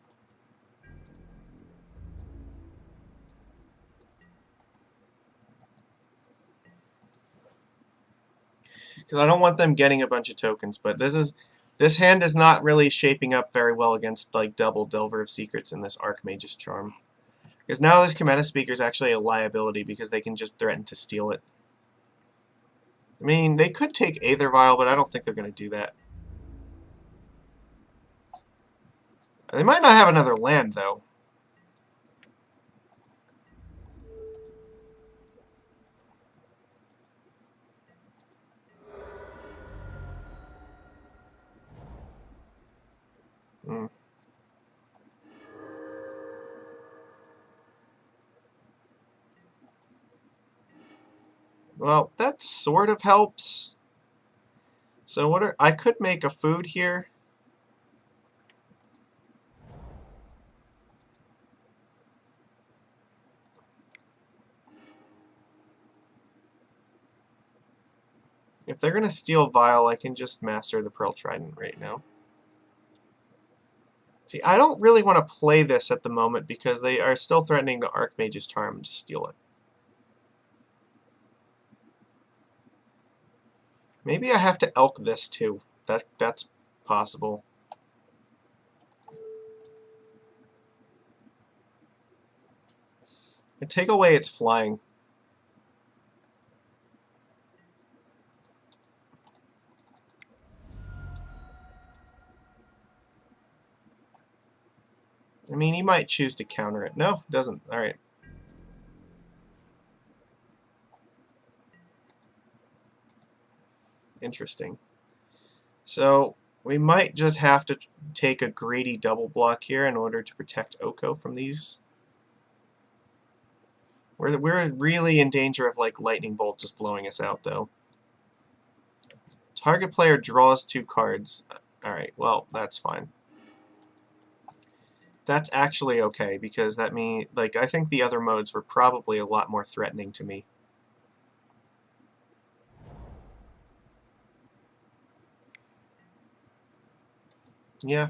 Because I don't want them getting a bunch of tokens, but this hand is not really shaping up very well against like double Delver of Secrets and this Archmage's Charm. Because now this Cometa Speaker is actually a liability because they can just threaten to steal it. I mean, they could take Aether Vial, but I don't think they're going to do that. They might not have another land, though. Well, that sort of helps. So I could make a food here. If they're going to steal Vial, I can just master the Pearl Trident right now. See, I don't really want to play this at the moment because they are still threatening the Archmage's Charm to steal it. Maybe I have to elk this too. That's possible. And take away its flying. I mean, he might choose to counter it. No, doesn't. Alright. Interesting. So, we might just have to take a greedy double block here in order to protect Oko from these. We're really in danger of, like, Lightning Bolt just blowing us out, though. Target player draws 2 cards. Alright, well, that's fine. That's actually okay, because that means, like, I think the other modes were probably a lot more threatening to me. Yeah.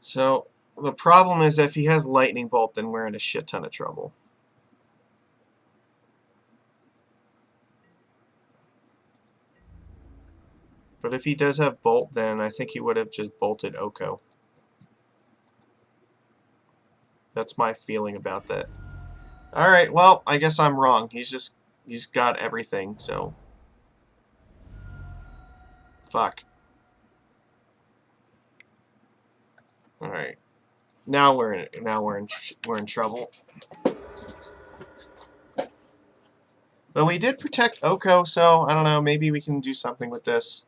So, the problem is if he has Lightning Bolt, then we're in a shit ton of trouble. But if he does have Bolt, then I think he would have just bolted Oko. That's my feeling about that. Alright, well, I guess I'm wrong. He's got everything, so... Fuck. Alright. Now we're in trouble. But we did protect Oko, so I don't know, maybe we can do something with this.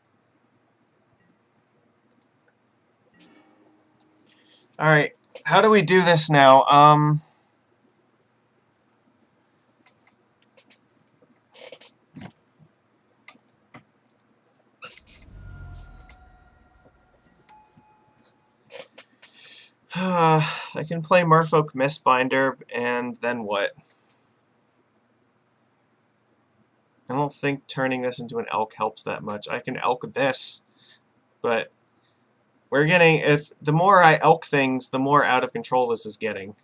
Alright, How do we do this now? I can play Merfolk Mistbinder, and then what? I don't think turning this into an elk helps that much. I can elk this, but we're getting, if the more I elk things, the more out of control this is getting.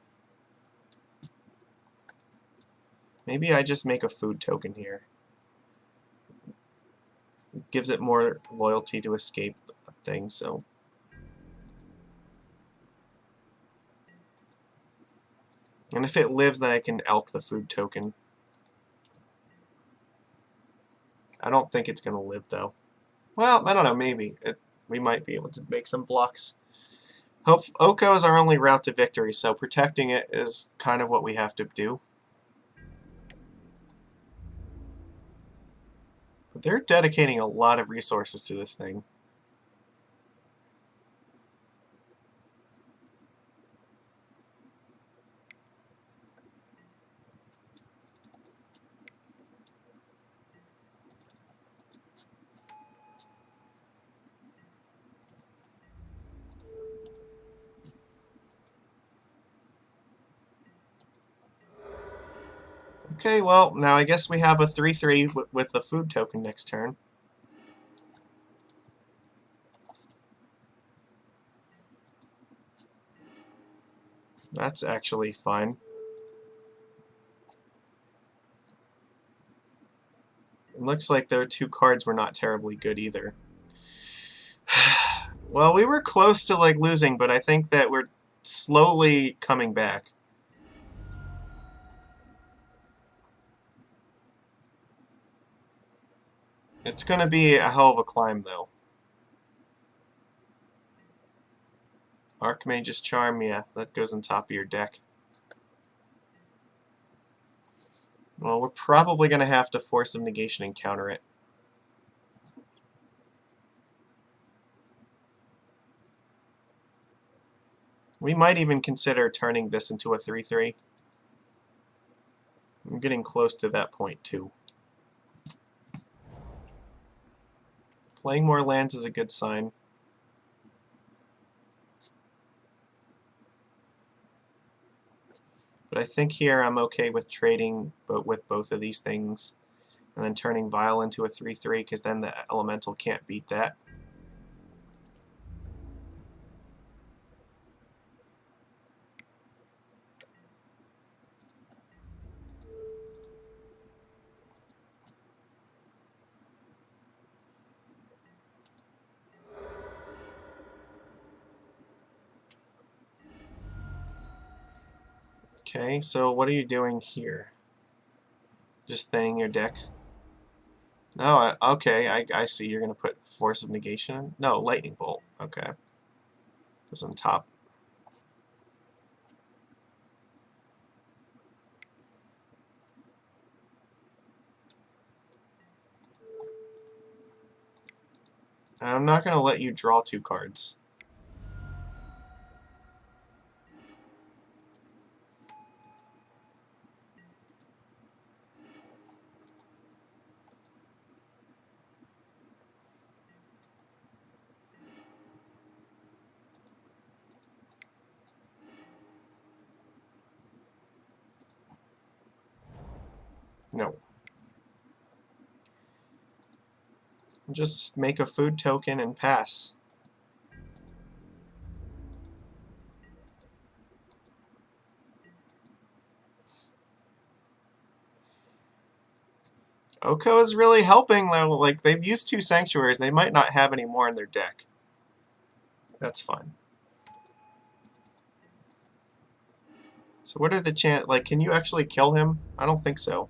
Maybe I just make a food token here. It gives it more loyalty to escape things, so. And if it lives, then I can elk the food token. I don't think it's going to live, though. Well, I don't know, maybe. We might be able to make some blocks. Oko is our only route to victory, so protecting it is kind of what we have to do. But they're dedicating a lot of resources to this thing. Okay, well, now I guess we have a 3/3 with the food token next turn. That's actually fine. It looks like their two cards were not terribly good either. Well, we were close to like losing, but I think that we're slowly coming back. It's going to be a hell of a climb, though. Archmage's Charm, yeah, that goes on top of your deck. Well, we're probably going to have to Force of Negation and counter it. We might even consider turning this into a 3/3. I'm getting close to that point, too. Playing more lands is a good sign. But I think here I'm okay with trading with both of these things. And then turning Vile into a 3/3, because then the Elemental can't beat that. Okay, so what are you doing here? Just thinning your deck? Oh, okay, I see. You're going to put Force of Negation. No, Lightning Bolt. Okay. Goes on top. I'm not going to let you draw two cards. No. Just make a food token and pass. Oko is really helping. Like, they've used two Sanctuaries. They might not have any more in their deck. That's fine. So what are the chance? Like, can you actually kill him? I don't think so.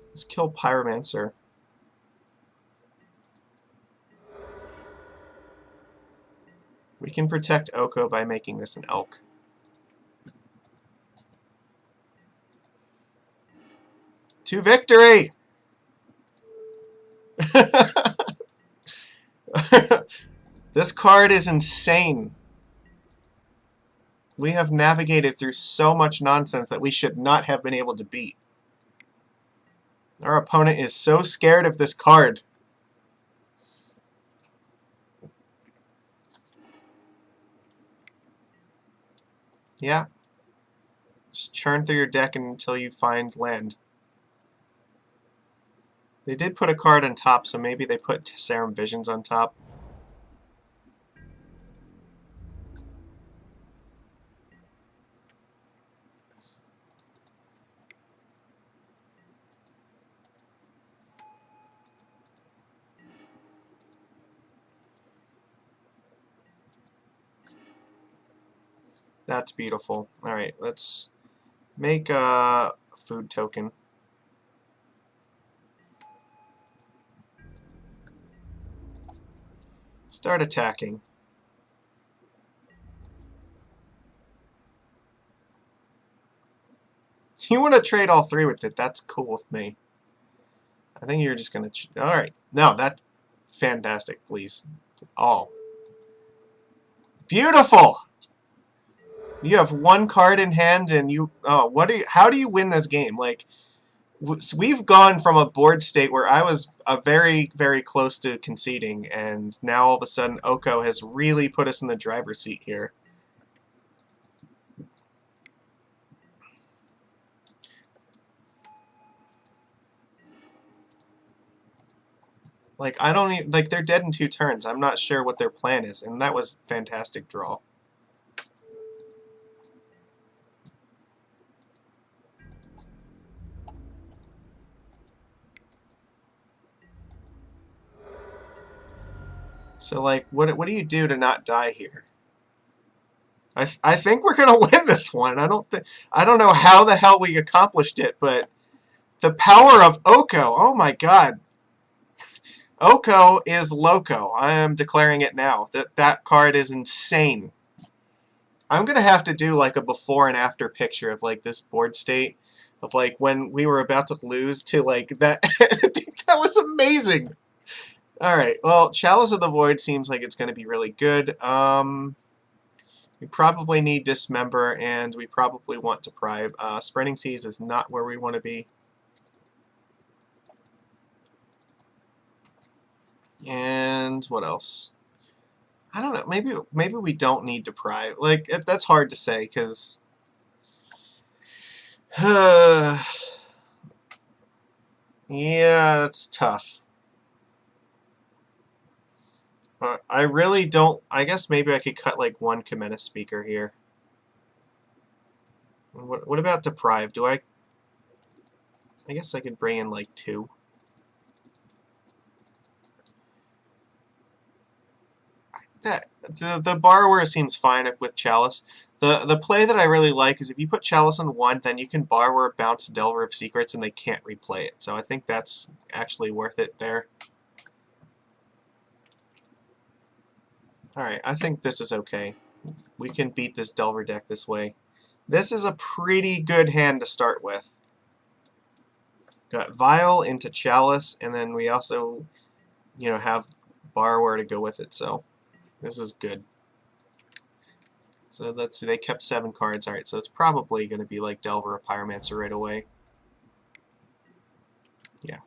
Let's kill Pyromancer. We can protect Oko by making this an elk. To victory! This card is insane. We have navigated through so much nonsense that we should not have been able to beat. Our opponent is so scared of this card. Yeah. Just churn through your deck until you find land. They did put a card on top, so maybe they put Serum Visions on top. That's beautiful. Alright, let's make a food token. Start attacking. You want to trade all three with it, that's cool with me. I think you're just going to... Alright. No, that's fantastic, please. All. Beautiful! You have one card in hand, and you... Oh, how do you win this game? Like, we've gone from a board state where I was very, very close to conceding, and now all of a sudden Oko has really put us in the driver's seat here. Like, I don't even... Like, they're dead in 2 turns. I'm not sure what their plan is, and that was a fantastic draw. So, like, what do you do to not die here? I think we're gonna win this one. I don't know how the hell we accomplished it, but the power of Oko. Oh my God, Oko is loco. I am declaring it now. That card is insane. I'm gonna have to do like a before and after picture of like this board state of like when we were about to lose to like that. That was amazing. Alright, well, Chalice of the Void seems like it's going to be really good. We probably need Dismember, and we probably want Deprive. Spreading Seas is not where we want to be. And what else? I don't know. Maybe we don't need Deprive. Like, that's hard to say, because... yeah, that's tough. I really don't... I guess maybe I could cut like 1 Kamena Speaker here. What about Deprive? Do I guess I could bring in like 2. The Borrower seems fine with Chalice. The play that I really like is if you put Chalice on 1, then you can Borrower, bounce Delver of Secrets, and they can't replay it. So I think that's actually worth it there. Alright, I think this is okay. We can beat this Delver deck this way. This is a pretty good hand to start with. Got Vial into Chalice, and then we also, you know, have Borrower to go with it, so this is good. So let's see, they kept 7 cards. Alright, so it's probably going to be like Delver or Pyromancer right away. Yeah.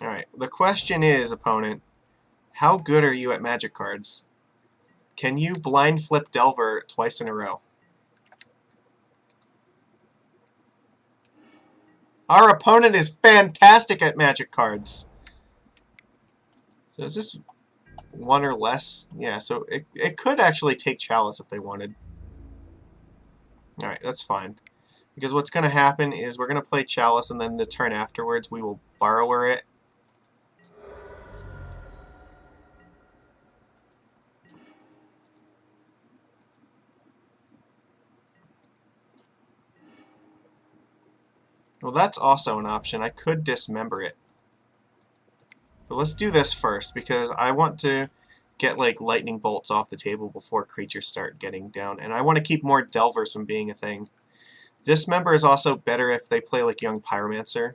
Alright, the question is, opponent, how good are you at Magic cards? Can you blind flip Delver twice in a row? Our opponent is fantastic at Magic cards. So is this 1 or less? Yeah, so it could actually take Chalice if they wanted. Alright, that's fine. Because what's going to happen is we're going to play Chalice, and then the turn afterwards we will Borrower it. Well, that's also an option. I could Dismember it. But let's do this first, because I want to get like Lightning Bolts off the table before creatures start getting down. And I want to keep more Delvers from being a thing. Dismember is also better if they play like Young Pyromancer.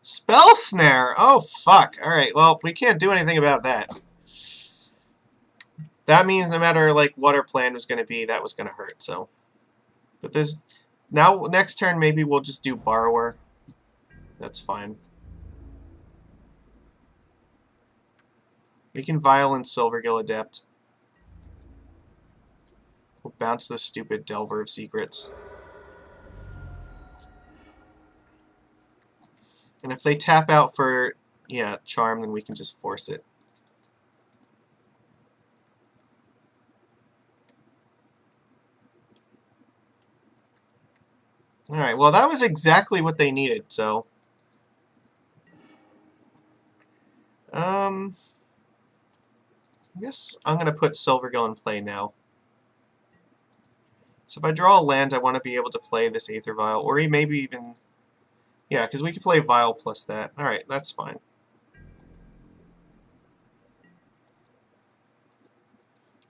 Spell Snare! Oh, fuck. Alright, well, we can't do anything about that. That means no matter like what our plan was going to be, that was going to hurt, so. But this... Now, next turn, maybe we'll just do Borrower. That's fine. We can Violent Silvergill Adept. We'll bounce the stupid Delver of Secrets. And if they tap out for, yeah, Charm, then we can just force it. Alright, well that was exactly what they needed, so... I guess I'm going to put Silvergill in play now. So if I draw a land, I want to be able to play this Aether Vial, or maybe even... Yeah, because we could play Vial plus that. Alright, that's fine.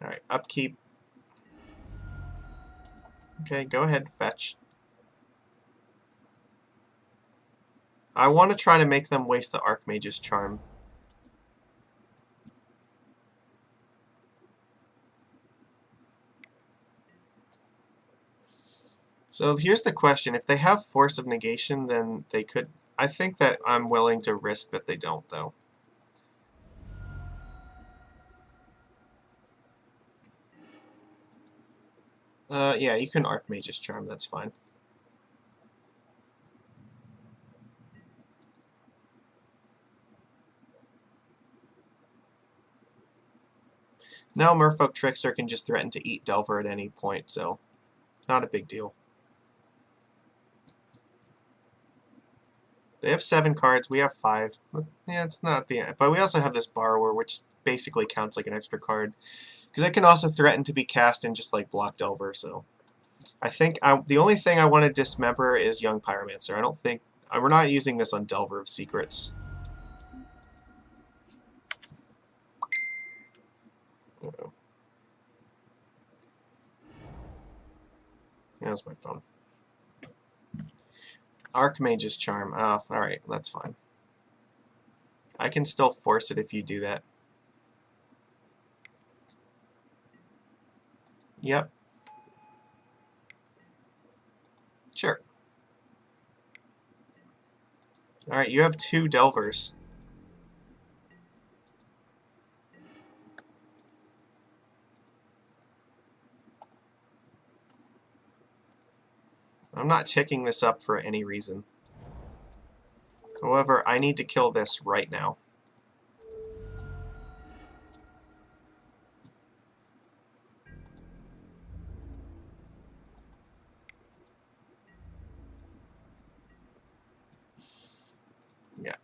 Alright, upkeep. Okay, go ahead, fetch. I want to try to make them waste the Archmage's Charm. So here's the question. If they have Force of Negation, then they could... I think that I'm willing to risk that they don't, though. Yeah, you can Archmage's Charm, that's fine. Now Merfolk Trickster can just threaten to eat Delver at any point, so not a big deal. They have 7 cards, we have 5. Yeah, it's not the end. But we also have this Borrower, which basically counts like an extra card. Because it can also threaten to be cast and just like block Delver, so... I think the only thing I want to dismember is Young Pyromancer. I don't think... we're not using this on Delver of Secrets. Uh-oh. Yeah, that's my phone. Archmage's Charm. Oh, alright, that's fine. I can still force it if you do that. Yep. Sure. Alright, you have 2 Delvers. I'm not ticking this up for any reason. However, I need to kill this right now. Yeah.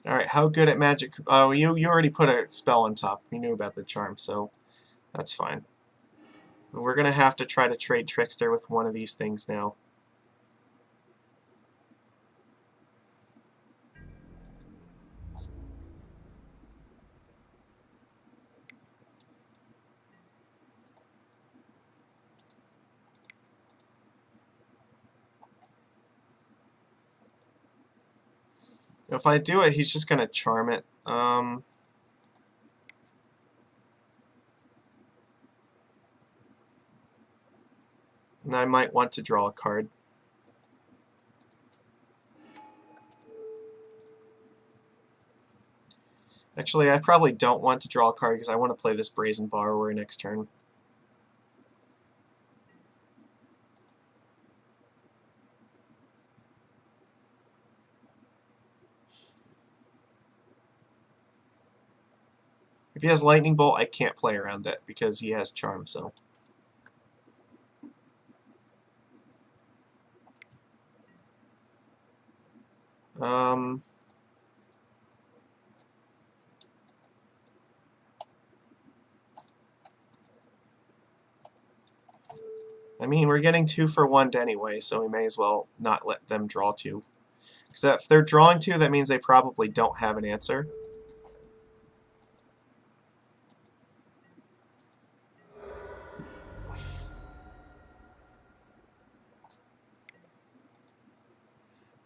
Alright, how good at magic... Oh, you already put a spell on top. You knew about the charm, so that's fine. But we're going to have to try to trade Trickster with one of these things now. If I do it, he's just going to charm it. And I might want to draw a card. Actually, I probably don't want to draw a card because I want to play this Brazen Borrower next turn. If he has Lightning Bolt, I can't play around it because he has Charm, so... I mean, we're getting 2 for 1 anyway, so we may as well not let them draw 2. Because if they're drawing 2, that means they probably don't have an answer.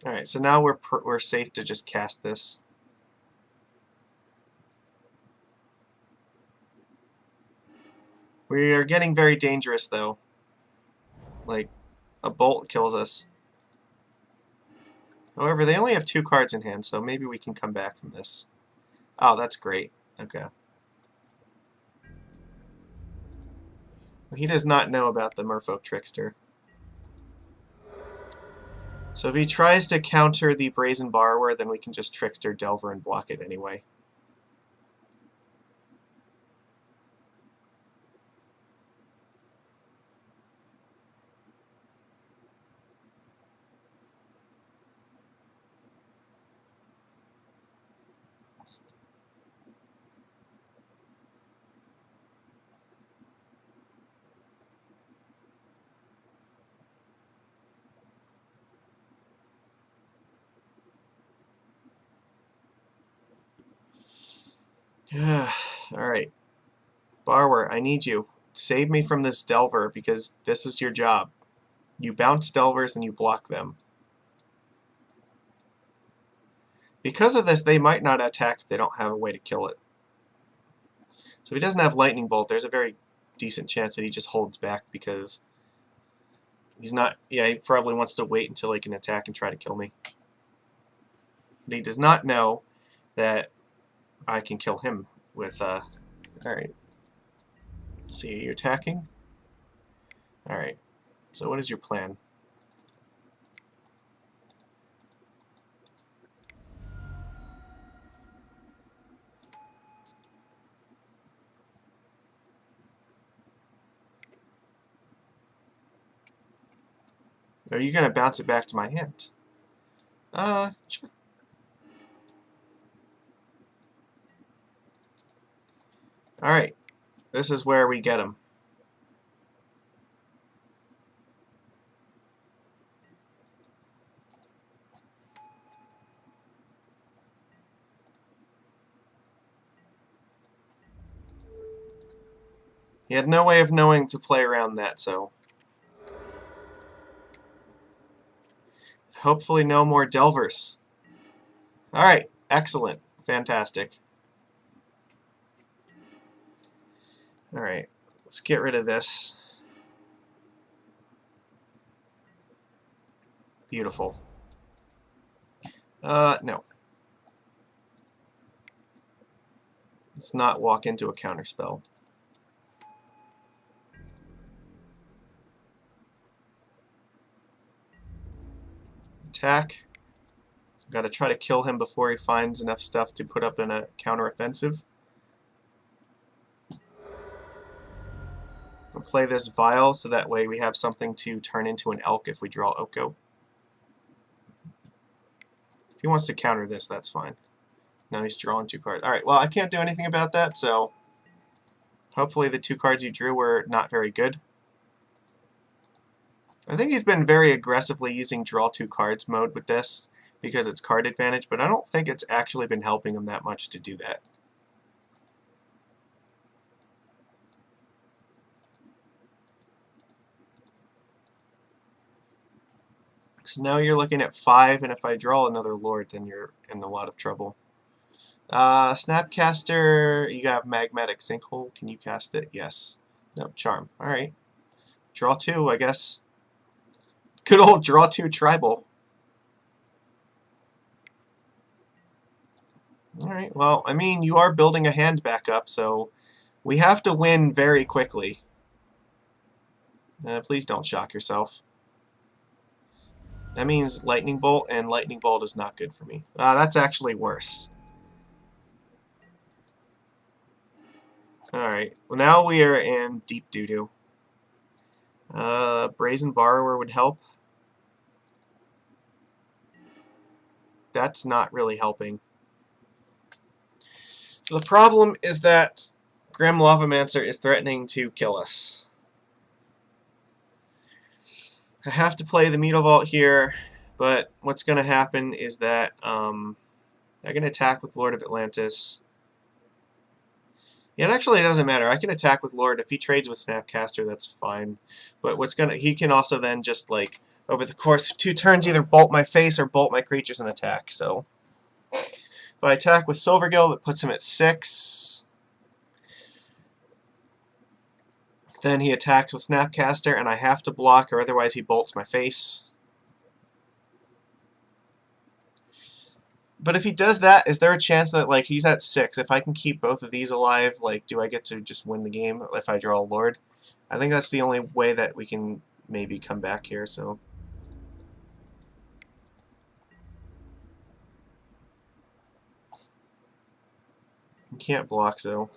Alright, so now we're safe to just cast this. We are getting very dangerous, though. Like, a bolt kills us. However, they only have 2 cards in hand, so maybe we can come back from this. Oh, that's great. Okay. Well, he does not know about the Merfolk Trickster. So if he tries to counter the Brazen Borrower, then we can just Trickster Delver and block it anyway. Alright. Borrower, I need you. Save me from this Delver, because this is your job. You bounce Delvers and you block them. Because of this, they might not attack if they don't have a way to kill it. So if he doesn't have Lightning Bolt, there's a very decent chance that he just holds back because he's not... Yeah, he probably wants to wait until he can attack and try to kill me. But he does not know that I can kill him with... Alright. Let's see, are you attacking? Alright. So what is your plan? Are you going to bounce it back to my hand? Sure. Alright. This is where we get him. He had no way of knowing to play around that, so... Hopefully no more Delvers. Alright, excellent. Fantastic. Alright, let's get rid of this. Beautiful. No. Let's not walk into a counterspell. Attack. Got to try to kill him before he finds enough stuff to put up in a counteroffensive. We'll play this Vial so that way we have something to turn into an Elk if we draw Oko. If he wants to counter this, that's fine. Now he's drawing 2 cards. Alright, well, I can't do anything about that, so hopefully the 2 cards you drew were not very good. I think he's been very aggressively using draw 2 cards mode with this because it's card advantage, but I don't think it's actually been helping him that much to do that. So now you're looking at 5, and if I draw another Lord, then you're in a lot of trouble. Snapcaster, you got Magmatic Sinkhole. Can you cast it? Yes. No, Charm. Alright. Draw 2, I guess. Good old draw 2 tribal. Alright, well, I mean, you are building a hand back up, so we have to win very quickly. Please don't shock yourself. That means Lightning Bolt, and Lightning Bolt is not good for me. That's actually worse. Alright, well now we are in deep doo-doo. Brazen Borrower would help. That's not really helping. So the problem is that Grim Lavamancer is threatening to kill us. I have to play the Metal Vault here, but what's going to happen is that I'm going to attack with Lord of Atlantis. Yeah, actually it doesn't matter. I can attack with Lord. If he trades with Snapcaster, that's fine. But he can also then just like over the course of 2 turns either bolt my face or bolt my creatures and attack. So if I attack with Silvergill, that puts him at 6. Then he attacks with Snapcaster, and I have to block, or otherwise he bolts my face. But if he does that, is there a chance that, like, he's at 6? If I can keep both of these alive, like, do I get to just win the game if I draw a Lord? I think that's the only way that we can maybe come back here, so... He can't block, so...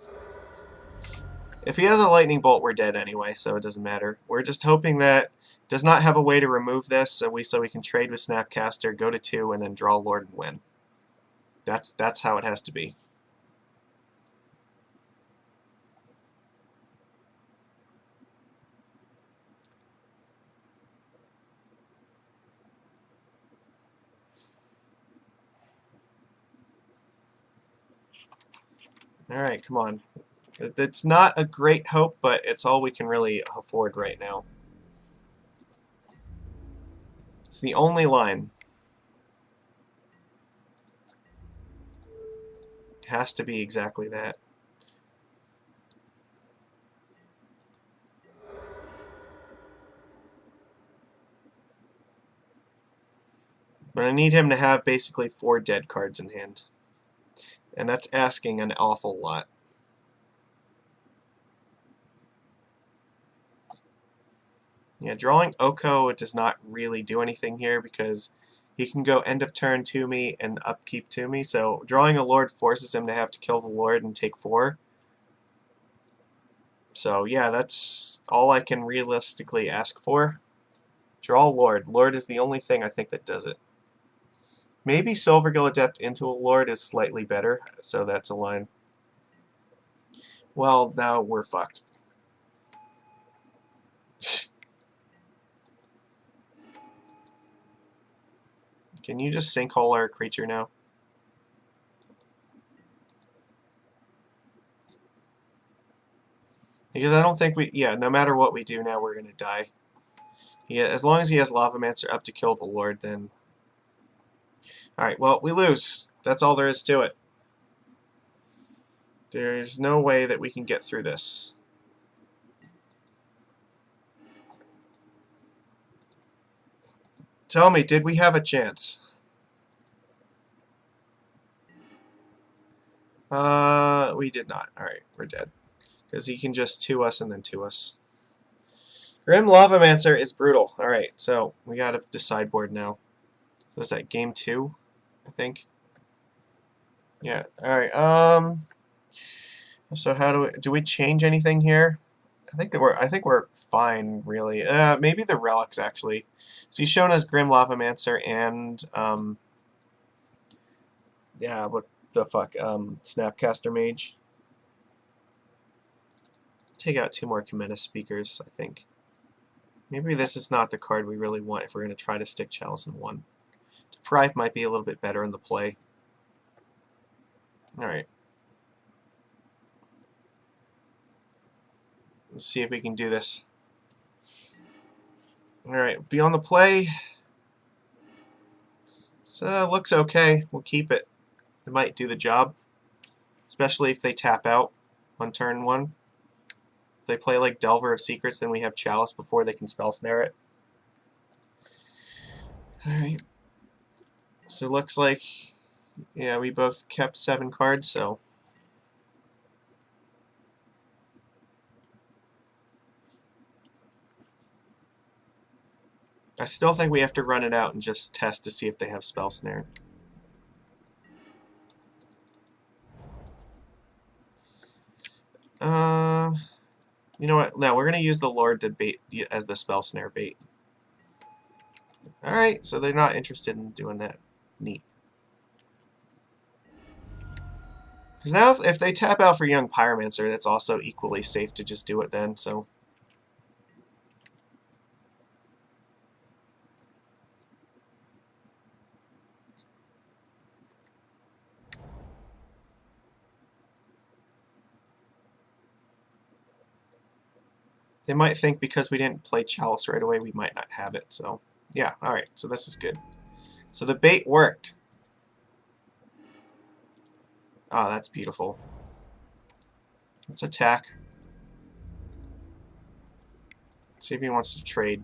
If he has a Lightning Bolt, we're dead anyway, so it doesn't matter. We're just hoping that does not have a way to remove this, so we can trade with Snapcaster, go to 2, and then draw a Lord and win. That's how it has to be. Alright, come on. It's not a great hope, but it's all we can really afford right now. It's the only line. It has to be exactly that. But I need him to have basically 4 dead cards in hand. And that's asking an awful lot. Yeah, drawing Oko does not really do anything here because he can go end of turn to me and upkeep to me. So drawing a Lord forces him to have to kill the Lord and take 4. So yeah, that's all I can realistically ask for. Draw Lord. Lord is the only thing I think that does it. Maybe Silvergill Adept into a Lord is slightly better, so that's a line. Well, now we're fucked. Can you just sinkhole our creature now? Because I don't think we... Yeah, no matter what we do now, we're going to die. Yeah, as long as he has Lavamancer up to kill the Lord, then... Alright, well, we lose. That's all there is to it. There's no way that we can get through this. Tell me, did we have a chance? We did not. Alright, we're dead. Because he can just 2 us and then 2 us. Grim Lavamancer is brutal. Alright, so we gotta decide board now. So is that game 2, I think? Yeah, alright, so how do we change anything here? I think we're fine, really. Maybe the relics, actually. So he's shown us Grim Lavamancer and, yeah, what the fuck, Snapcaster Mage. Take out 2 more Cometa Speakers, I think. Maybe this is not the card we really want if we're going to try to stick Chalice in 1. Deprive might be a little bit better in the play. Alright. Let's see if we can do this. Alright, beyond the play. So, looks okay. We'll keep it. It might do the job. Especially if they tap out on turn 1. If they play like Delver of Secrets, then we have Chalice before they can Spell Snare it. Alright. So it looks like, yeah, we both kept 7 cards, so... I still think we have to run it out and just test to see if they have Spell Snare. You know what? No, we're going to use the Lord to bait as the Spell Snare bait. Alright, so they're not interested in doing that. Neat. Because now if they tap out for Young Pyromancer, that's also equally safe to just do it then, so... They might think because we didn't play Chalice right away, we might not have it, so... Yeah, alright, so this is good. So the bait worked. Oh, that's beautiful. Let's attack. See if he wants to trade.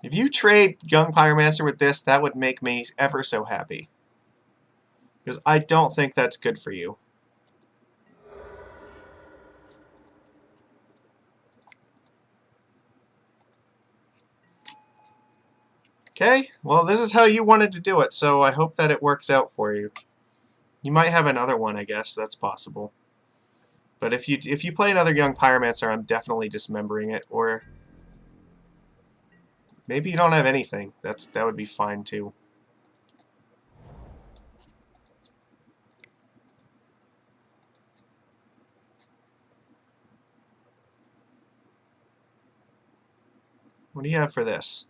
If you trade Young Pyromancer with this, that would make me ever so happy. Because I don't think that's good for you. Okay, well this is how you wanted to do it, so I hope that it works out for you. You might have another one, I guess, that's possible. But if you play another Young Pyromancer, I'm definitely dismembering it, or maybe you don't have anything. That would be fine too. What do you have for this?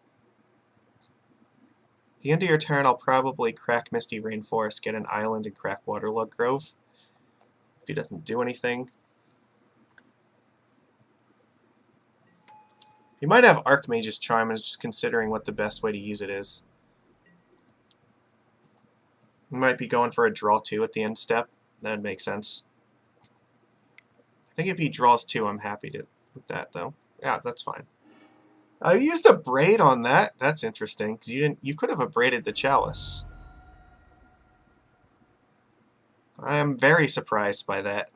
At the end of your turn, I'll probably crack Misty Rainforest, get an island, and crack Waterlug Grove. If he doesn't do anything. You might have Archmage's Charm, and just considering what the best way to use it is. You might be going for a draw 2 at the end step. That'd make sense. I think if he draws 2, I'm happy with that, though. Yeah, that's fine. I used a braid on that. That's interesting, because you could have abraded the Chalice. I am very surprised by that.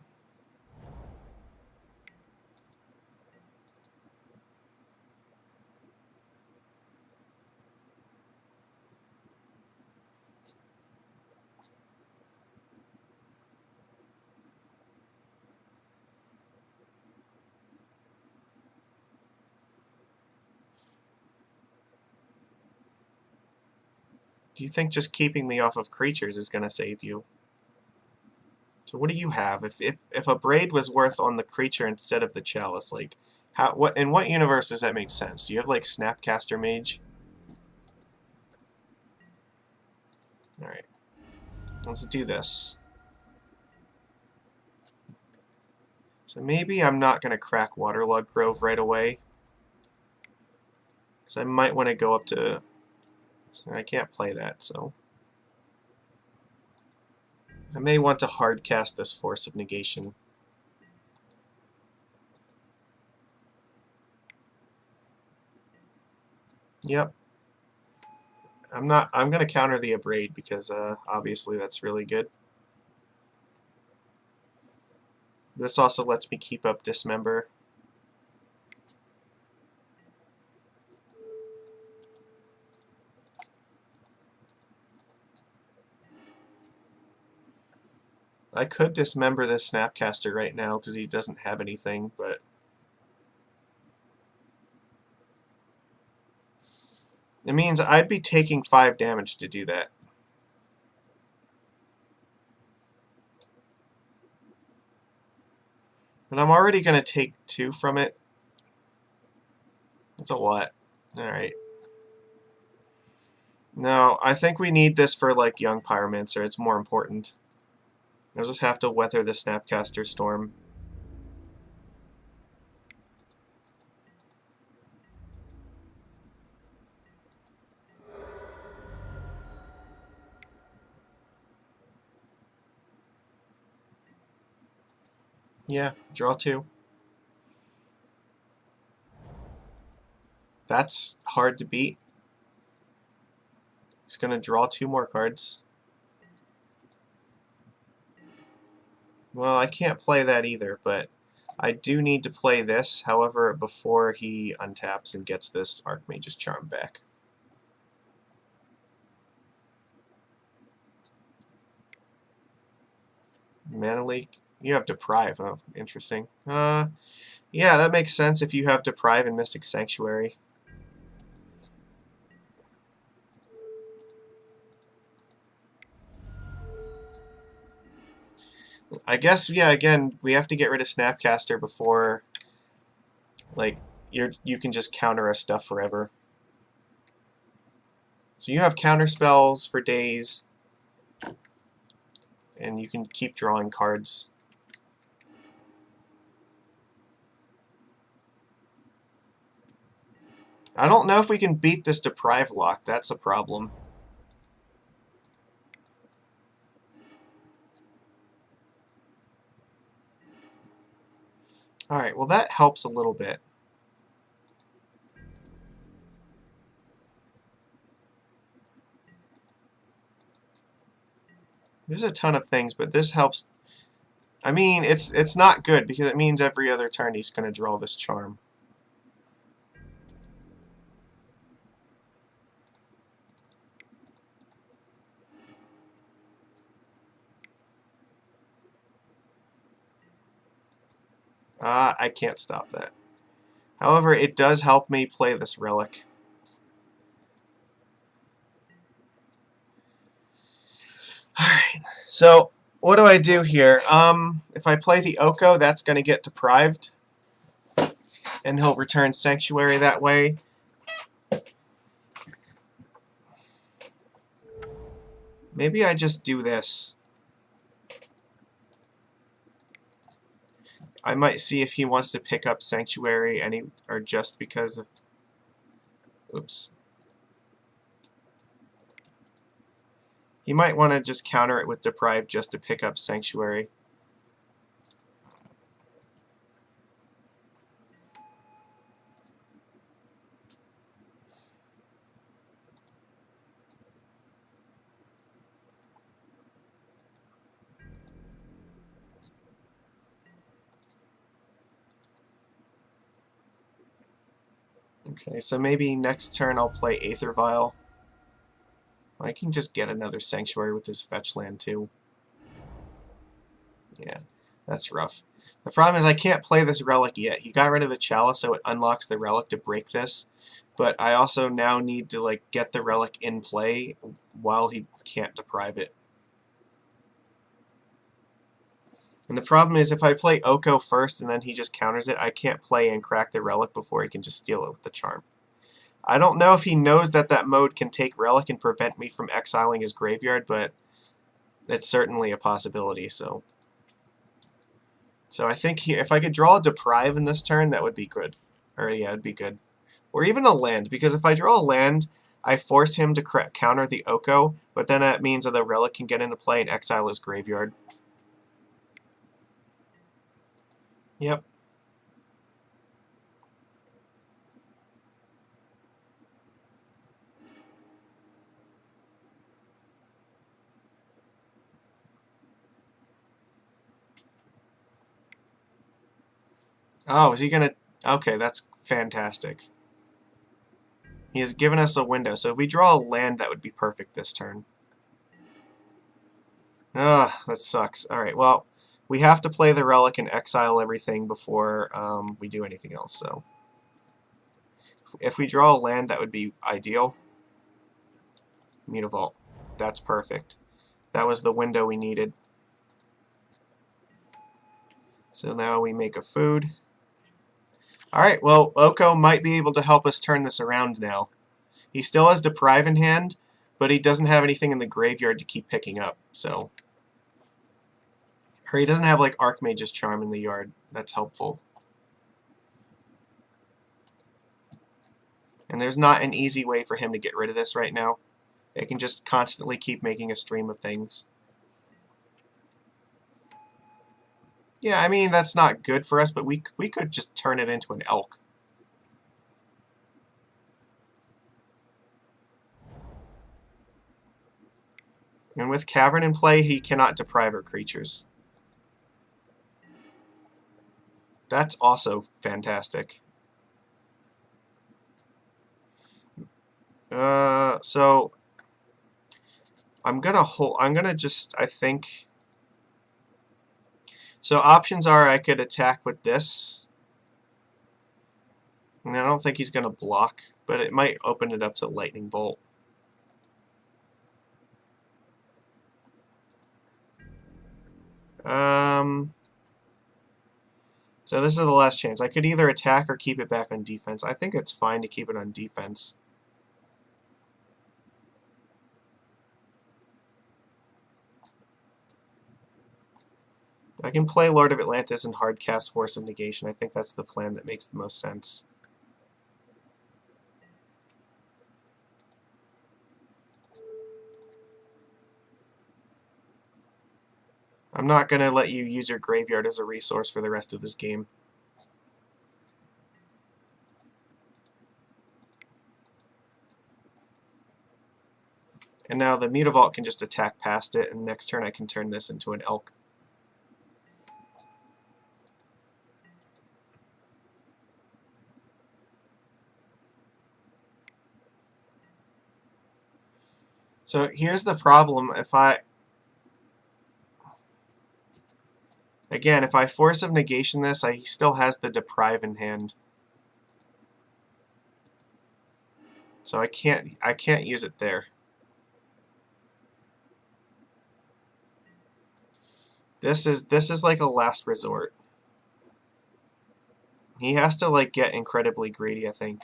Do you think just keeping me off of creatures is going to save you? So what do you have? If a braid was worth on the creature instead of the Chalice, like what in what universe does that make sense? Do you have like Snapcaster Mage? All right, let's do this. So maybe I'm not going to crack Waterlug Grove right away. So I might want to go up to... I can't play that, so... I may want to hard cast this Force of Negation. Yep. I'm going to counter the Abrade because obviously that's really good. This also lets me keep up Dismember. I could dismember this Snapcaster right now because he doesn't have anything, but... It means I'd be taking 5 damage to do that. But I'm already going to take 2 from it. That's a lot. Alright. No, I think we need this for, like, Young Pyromancer. It's more important. I'll just have to weather the Snapcaster Storm. Yeah, draw 2. That's hard to beat. He's going to draw 2 more cards. Well, I can't play that either, but I do need to play this, however, before he untaps and gets this Archmage's Charm back. Mana Leak? You have Deprive. Oh, interesting. Yeah, that makes sense if you have Deprive and Mystic Sanctuary. I guess, yeah, again, we have to get rid of Snapcaster before, like, you can just counter a stuff forever. So you have counter spells for days, and you can keep drawing cards. I don't know if we can beat this Deprive lock. That's a problem. Alright, well that helps a little bit. There's a ton of things, but this helps. I mean, it's not good because it means every other turn he's going to draw this charm. I can't stop that. However, it does help me play this relic. Alright, so what do I do here? If I play the Oko, that's going to get deprived. And he'll return Sanctuary that way. Maybe I just do this. I might see if he wants to pick up Sanctuary or just because of... Oops. He might want to just counter it with Deprive just to pick up Sanctuary. Okay, so maybe next turn I'll play Aether Vial. I can just get another Sanctuary with this fetch land too. Yeah, that's rough. The problem is I can't play this relic yet. He got rid of the Chalice, so it unlocks the relic to break this. But I also now need to like get the relic in play while he can't deprive it. And the problem is if I play Oko first and then he just counters it, I can't play and crack the relic before he can just steal it with the charm. I don't know if he knows that that mode can take relic and prevent me from exiling his graveyard, but it's certainly a possibility. So I think if I could draw a Deprive in this turn, that would be good. Or yeah, it'd be good. Or even a land, because if I draw a land, I force him to counter the Oko, but then that means that the relic can get into play and exile his graveyard. Yep. Oh, is he gonna... Okay, that's fantastic. He has given us a window, so if we draw a land, that would be perfect this turn. Ah, that sucks. Alright, well, we have to play the relic and exile everything before we do anything else, so... If we draw a land, that would be ideal. Mutavault. That's perfect. That was the window we needed. So now we make a food. Alright, well, Oko might be able to help us turn this around now. He still has Deprive in hand, but he doesn't have anything in the graveyard to keep picking up, so... Or he doesn't have, like, Archmage's Charm in the yard. That's helpful. And there's not an easy way for him to get rid of this right now. It can just constantly keep making a stream of things. Yeah, I mean, that's not good for us, but we could just turn it into an elk. And with Cavern in play, he cannot deprive our creatures. That's also fantastic. So I'm gonna just, I think... So options are I could attack with this. And I don't think he's gonna block, but it might open it up to Lightning Bolt. So So this is the last chance. I could either attack or keep it back on defense. I think it's fine to keep it on defense. I can play Lord of Atlantis and hardcast Force of Negation. I think that's the plan that makes the most sense. I'm not going to let you use your graveyard as a resource for the rest of this game. And now the Mutavault can just attack past it, and next turn I can turn this into an elk. So here's the problem. If I Force of Negation this, he still has the Deprive in hand. So I can't use it there. This is like a last resort. He has to like get incredibly greedy, I think.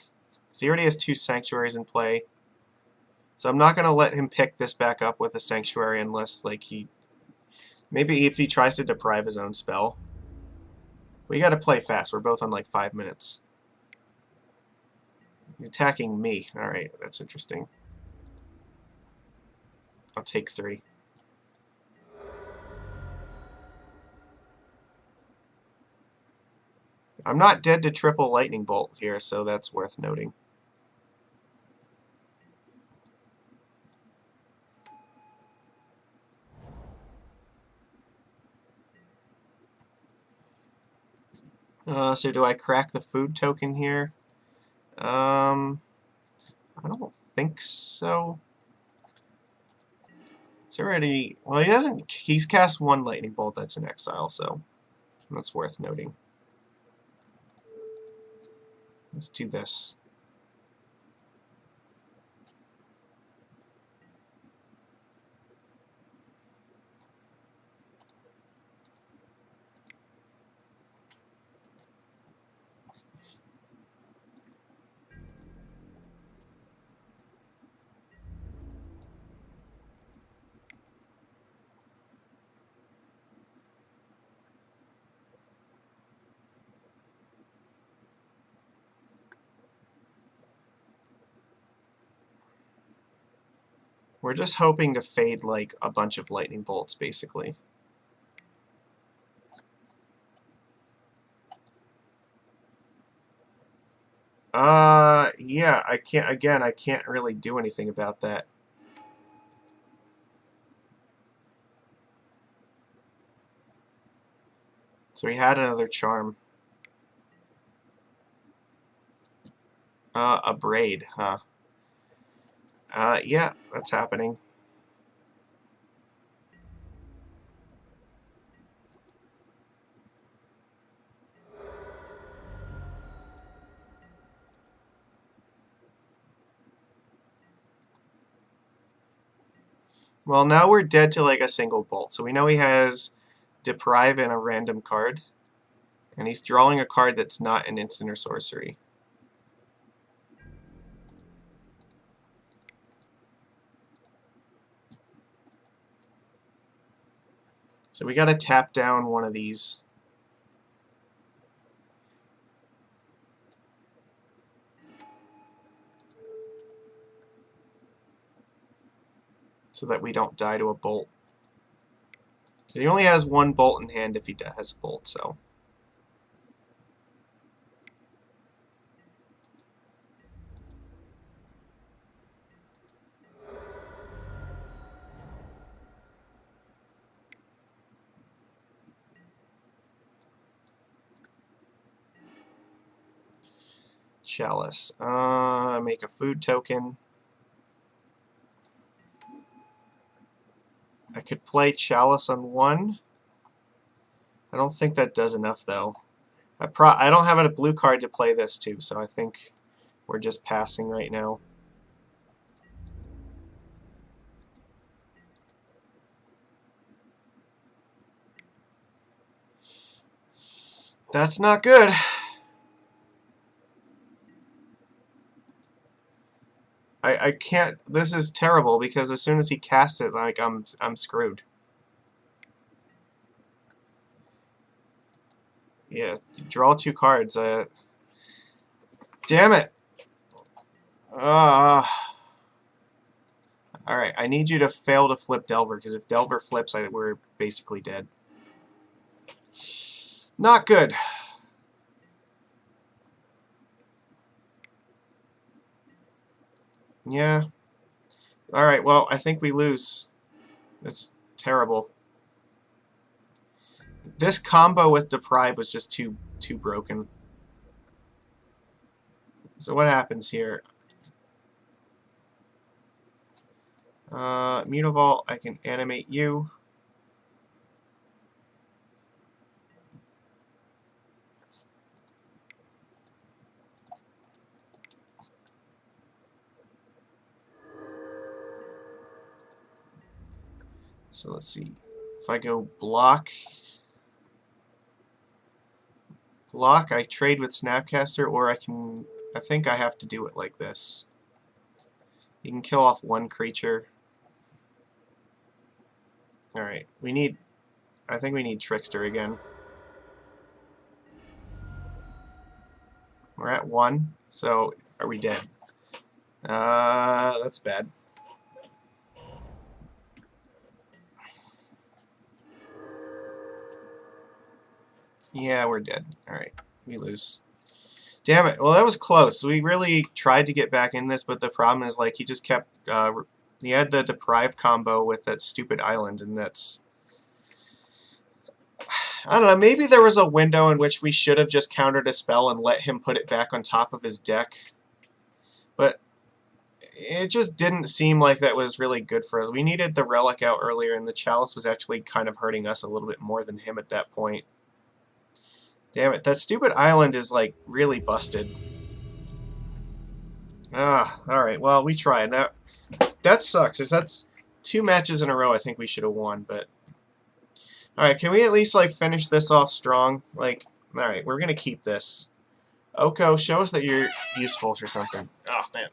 So he already has 2 sanctuaries in play. So I'm not going to let him pick this back up with a sanctuary unless like maybe if he tries to deprive his own spell. We got to play fast. We're both on like 5 minutes. He's attacking me. Alright, that's interesting. I'll take 3. I'm not dead to triple lightning bolt here, so that's worth noting. So do I crack the food token here? I don't think so. It's already... Well, he doesn't... He's cast 1 lightning bolt that's in exile, so that's worth noting. Let's do this. We're just hoping to fade like a bunch of lightning bolts, basically. Yeah, I can't really do anything about that. So he had another charm. A braid, huh? Yeah, that's happening. Well, now we're dead to like a single bolt. So we know he has Deprive and a random card. And he's drawing a card that's not an instant or sorcery. So we gotta tap down one of these. So that we don't die to a bolt. He only has 1 bolt in hand if he has a bolt, so... Chalice. Make a food token. I could play Chalice on 1. I don't think that does enough, though. I don't have a blue card to play this, too, so I think we're just passing right now. That's not good. I can't. This is terrible because as soon as he casts it, like I'm screwed. Yeah, draw 2 cards. Damn it. Alright, I need you to fail to flip Delver, because if Delver flips, we're basically dead. Not good. Yeah. Alright, well, I think we lose. That's terrible. This combo with Deprive was just too broken. So what happens here? Mutavault, I can animate you. So let's see. If I go block, I trade with Snapcaster, or I think I have to do it like this. You can kill off 1 creature. Alright, I think we need Trickster again. We're at 1, so are we dead? That's bad. Yeah, we're dead. Alright, we lose. Damn it. Well, that was close. We really tried to get back in this, but the problem is, like, he just kept... he had the Deprive combo with that stupid island, and that's... I don't know, maybe there was a window in which we should have just countered a spell and let him put it back on top of his deck. But it just didn't seem like that was really good for us. We needed the Relic out earlier, and the Chalice was actually kind of hurting us a little bit more than him at that point. Damn it, that stupid island is, like, really busted. Alright, well, we tried. That sucks, that's 2 matches in a row I think we should have won, but... Alright, can we at least, like, finish this off strong? Like, alright, we're gonna keep this. Oko, show us that you're useful for something. Oh, man.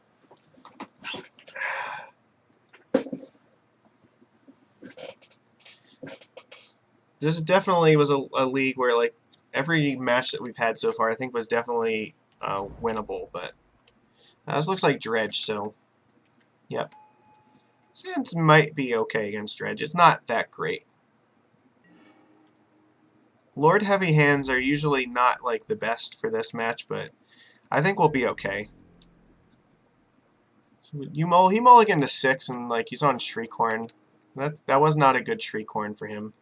This definitely was a league where, like, every match that we've had so far I think was definitely winnable, but this looks like Dredge, so yep. Sands might be okay against Dredge. It's not that great. Lord Heavy Hands are usually not, like, the best for this match, but I think we'll be okay. So he mulliganed to 6, and, like, he's on Shriekhorn. That was not a good Shriekhorn for him.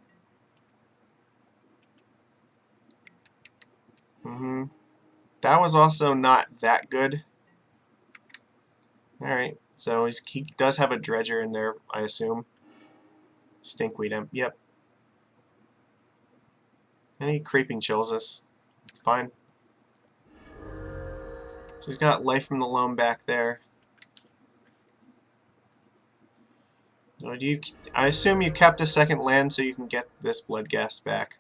That was also not that good. Alright, so he does have a Dredger in there, I assume. Stinkweed him. Yep. And he Creeping Chills us. Fine. So he's got Life from the Loam back there. I assume you kept a second land so you can get this Bloodghast back.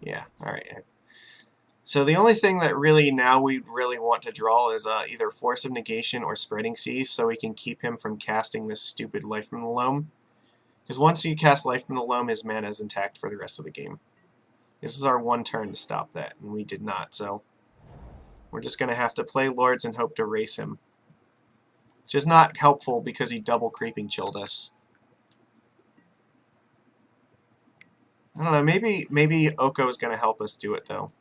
Yeah, alright. So the only thing that really now we really want to draw is either Force of Negation or Spreading Seas, so we can keep him from casting this stupid Life from the Loam. Because once you cast Life from the Loam, his mana is intact for the rest of the game. This is our 1 turn to stop that, and we did not, so we're just going to have to play Lords and hope to race him. It's just not helpful because he double Creeping Chilled us. I don't know, maybe Oko is going to help us do it, though.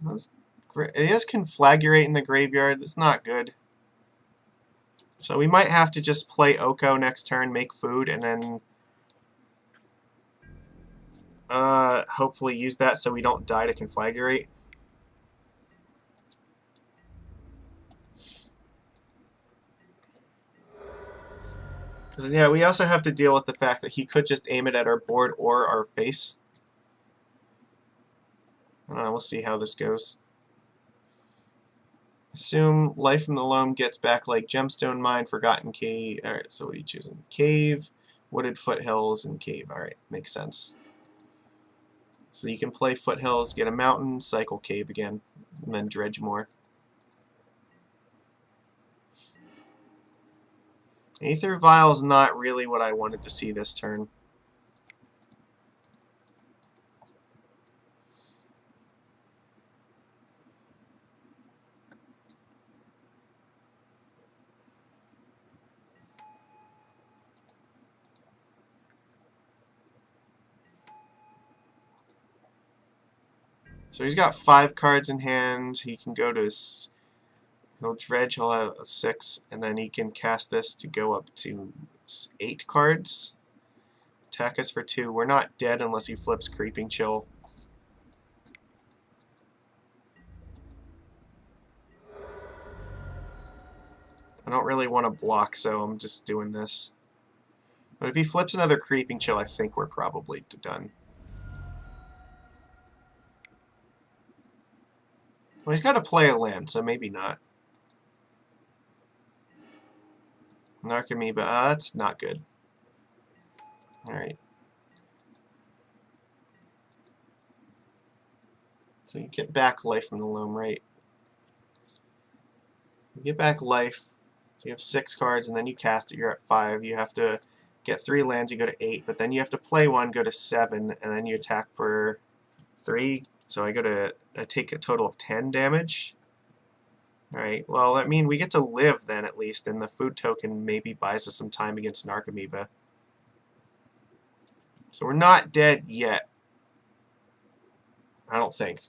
He has Conflagrate in the graveyard. That's not good. So we might have to just play Oko next turn, make food, and then hopefully use that so we don't die to Conflagrate. Because, yeah, we also have to deal with the fact that he could just aim it at our board or our face. I don't know, we'll see how this goes. Assume Life from the Loam gets back like Gemstone Mine, Forgotten Cave. Alright, so what are you choosing? Cave, Wooded Foothills, and Cave. Alright, makes sense. So you can play Foothills, get a mountain, cycle cave again, and then dredge more. Aether Vial's not really what I wanted to see this turn. So he's got 5 cards in hand. He can go to his... He'll dredge, he'll have a 6, and then he can cast this to go up to 8 cards. Attack us for 2. We're not dead unless he flips Creeping Chill. I don't really want to block, so I'm just doing this. But if he flips another Creeping Chill, I think we're probably done. Well, he's got to play a land, so maybe not. Narcomoeba, that's not good. Alright. So you get back life from the loam, right? You get back life, so you have 6 cards, and then you cast it, you're at 5. You have to get 3 lands, you go to 8, but then you have to play 1, go to 7, and then you attack for 3. So I take a total of 10 damage. Alright, well, that means we get to live then, at least, and the food token maybe buys us some time against Narcomoeba. So we're not dead yet. I don't think.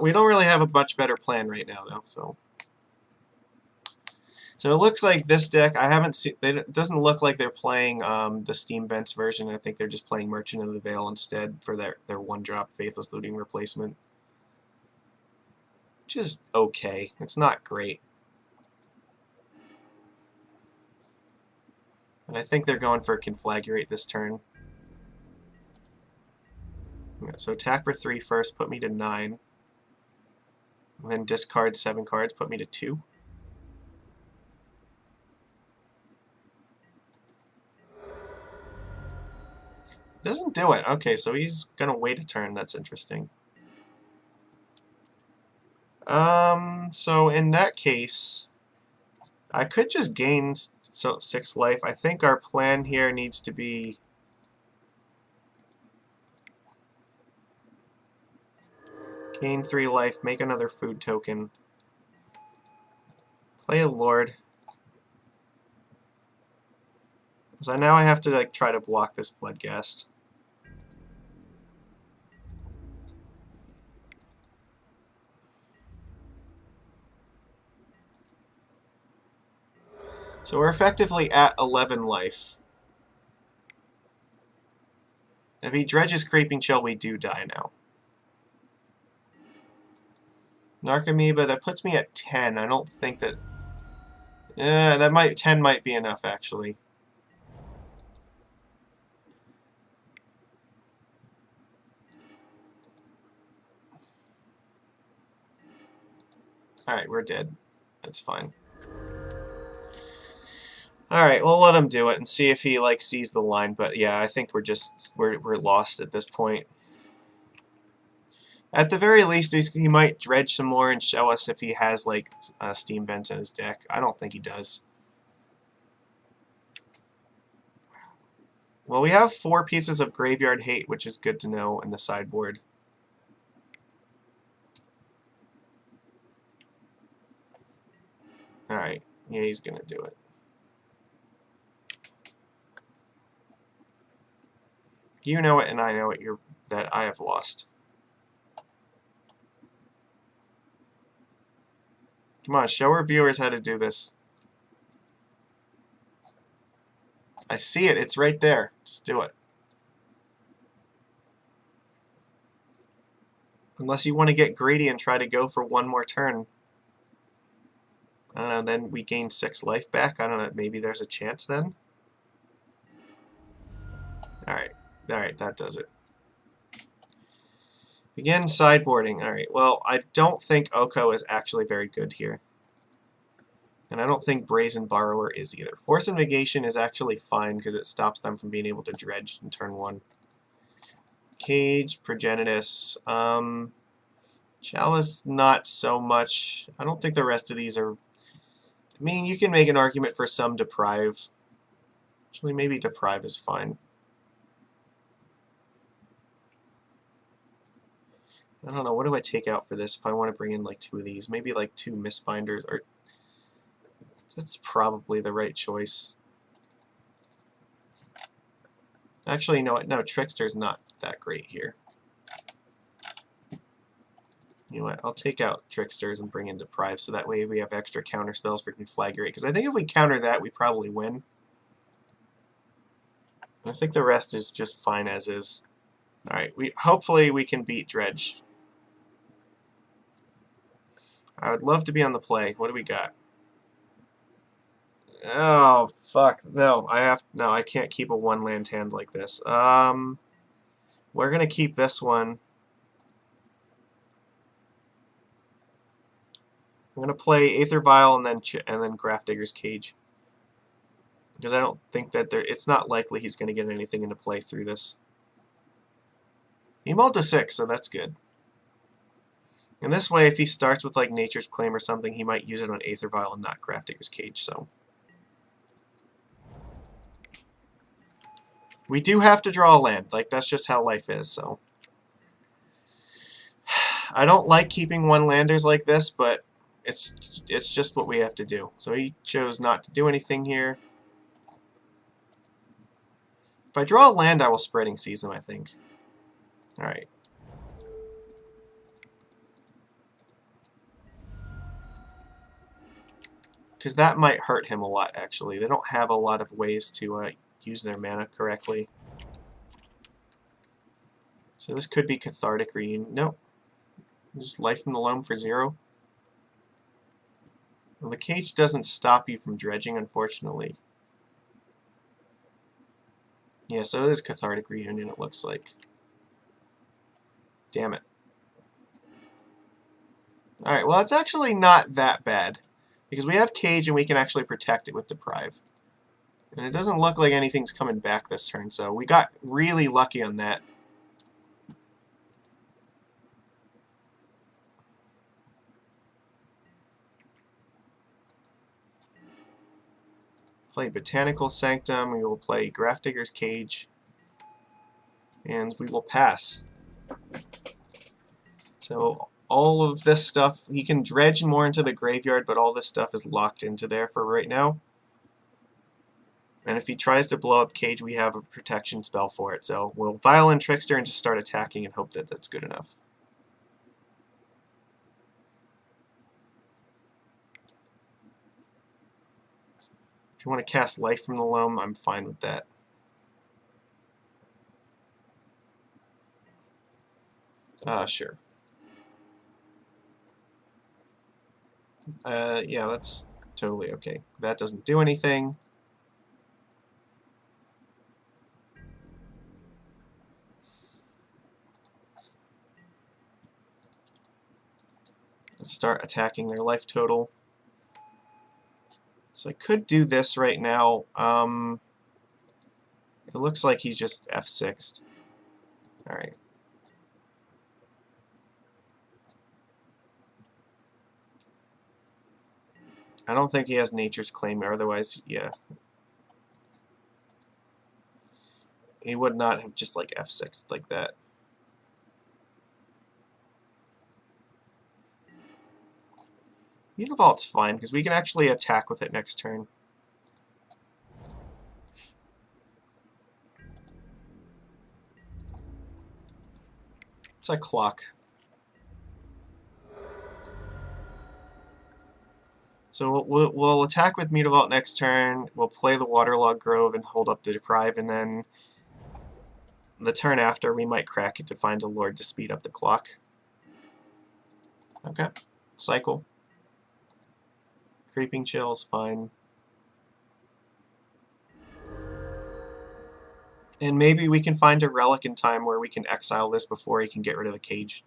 We don't really have a much better plan right now, though, so... So it looks like this deck, I haven't seen... It doesn't look like they're playing the Steam Vents version. I think they're just playing Merchant of the Veil instead for their 1-drop Faithless Looting replacement. Which is okay. It's not great. And I think they're going for a Conflagrate this turn. Yeah, so attack for 3 first, put me to 9. And then discard 7 cards, put me to 2. Doesn't do it. Okay, so he's gonna wait a turn. That's interesting. So in that case, I could just gain 6 life. I think our plan here needs to be gain 3 life, make another food token, play a Lord. So now I have to like try to block this Bloodghast. So we're effectively at 11 life. If he dredges Creeping Chill, we do die now. Narcomoeba, that puts me at 10. I don't think that... 10 might be enough, actually. Alright, we're dead. That's fine. Alright, we'll let him do it and see if he like sees the line, but yeah, I think we're lost at this point. At the very least, he might dredge some more and show us if he has like Steam Vents in his deck. I don't think he does. Well, we have 4 pieces of Graveyard Hate, which is good to know in the sideboard. Alright, yeah, he's gonna do it. You know it, and I know it. That I have lost. Come on, show our viewers how to do this. I see it. It's right there. Just do it. Unless you want to get greedy and try to go for 1 more turn. I don't know, then we gain 6 life back. I don't know, maybe there's a chance then? Alright, that does it. Begin sideboarding. Alright, well, I don't think Oko is actually very good here. And I don't think Brazen Borrower is either. Force of Negation is actually fine because it stops them from being able to dredge in turn 1. Cage, Progenitus, Chalice, not so much. I don't think the rest of these are... I mean, you can make an argument for some Deprive. Actually, maybe Deprive is fine. I don't know, what do I take out for this if I want to bring in like 2 of these? Maybe like 2 Mistbinders, or... That's probably the right choice. Actually, no, Trickster's not that great here. You know what, I'll take out Tricksters and bring in Deprive, so that way we have extra counter spells for Conflagrate, because I think if we counter that, we probably win. I think the rest is just fine as is. Alright, hopefully we can beat Dredge. I would love to be on the play. What do we got? Oh, fuck. No, I can't keep a 1-land hand like this. We're gonna keep this one. I'm gonna play Aether Vial and then Grafdigger's Cage. Because I don't think that it's not likely he's gonna get anything into play through this. He mulled to 6, so that's good. And this way, if he starts with like Nature's Claim or something, he might use it on Aether Vial and not Grafdigger's Cage, so. We do have to draw a land, like that's just how life is, so. I don't like keeping 1-landers like this, but it's just what we have to do. So he chose not to do anything here. If I draw a land, I will Spreading Seas him, I think. Alright. Because that might hurt him a lot, actually. They don't have a lot of ways to use their mana correctly. So this could be Cathartic Reunion. Nope. Just Life from the Loam for 0. Well, the cage doesn't stop you from dredging, unfortunately. Yeah, so it is Cathartic Reunion, it looks like. Damn it. Alright, well, it's actually not that bad. Because we have Cage and we can actually protect it with Deprive. And it doesn't look like anything's coming back this turn, so we got really lucky on that. Play Botanical Sanctum, we will play Grafdigger's Cage, and we will pass. So all of this stuff, he can dredge more into the graveyard, but all this stuff is locked into there for right now. And if he tries to blow up Cage, we have a protection spell for it. So we'll Violent Trickster and just start attacking and hope that that's good enough. If you want to cast Life from the Loam, I'm fine with that. Sure. Yeah, that's totally okay. That doesn't do anything. Let's start attacking their life total. So I could do this right now. It looks like he's just F6'd. Alright. I don't think he has Nature's Claim, or otherwise, yeah. He would not have just like F6'd like that. Mutavault's fine, because we can actually attack with it next turn. It's a clock. So we'll attack with Mutavault next turn, we'll play the Waterlogged Grove and hold up the Deprive, and then the turn after we might crack it to find a Lord to speed up the clock. Okay. Cycle. Creeping Chill's fine. And maybe we can find a relic in time where we can exile this before he can get rid of the cage.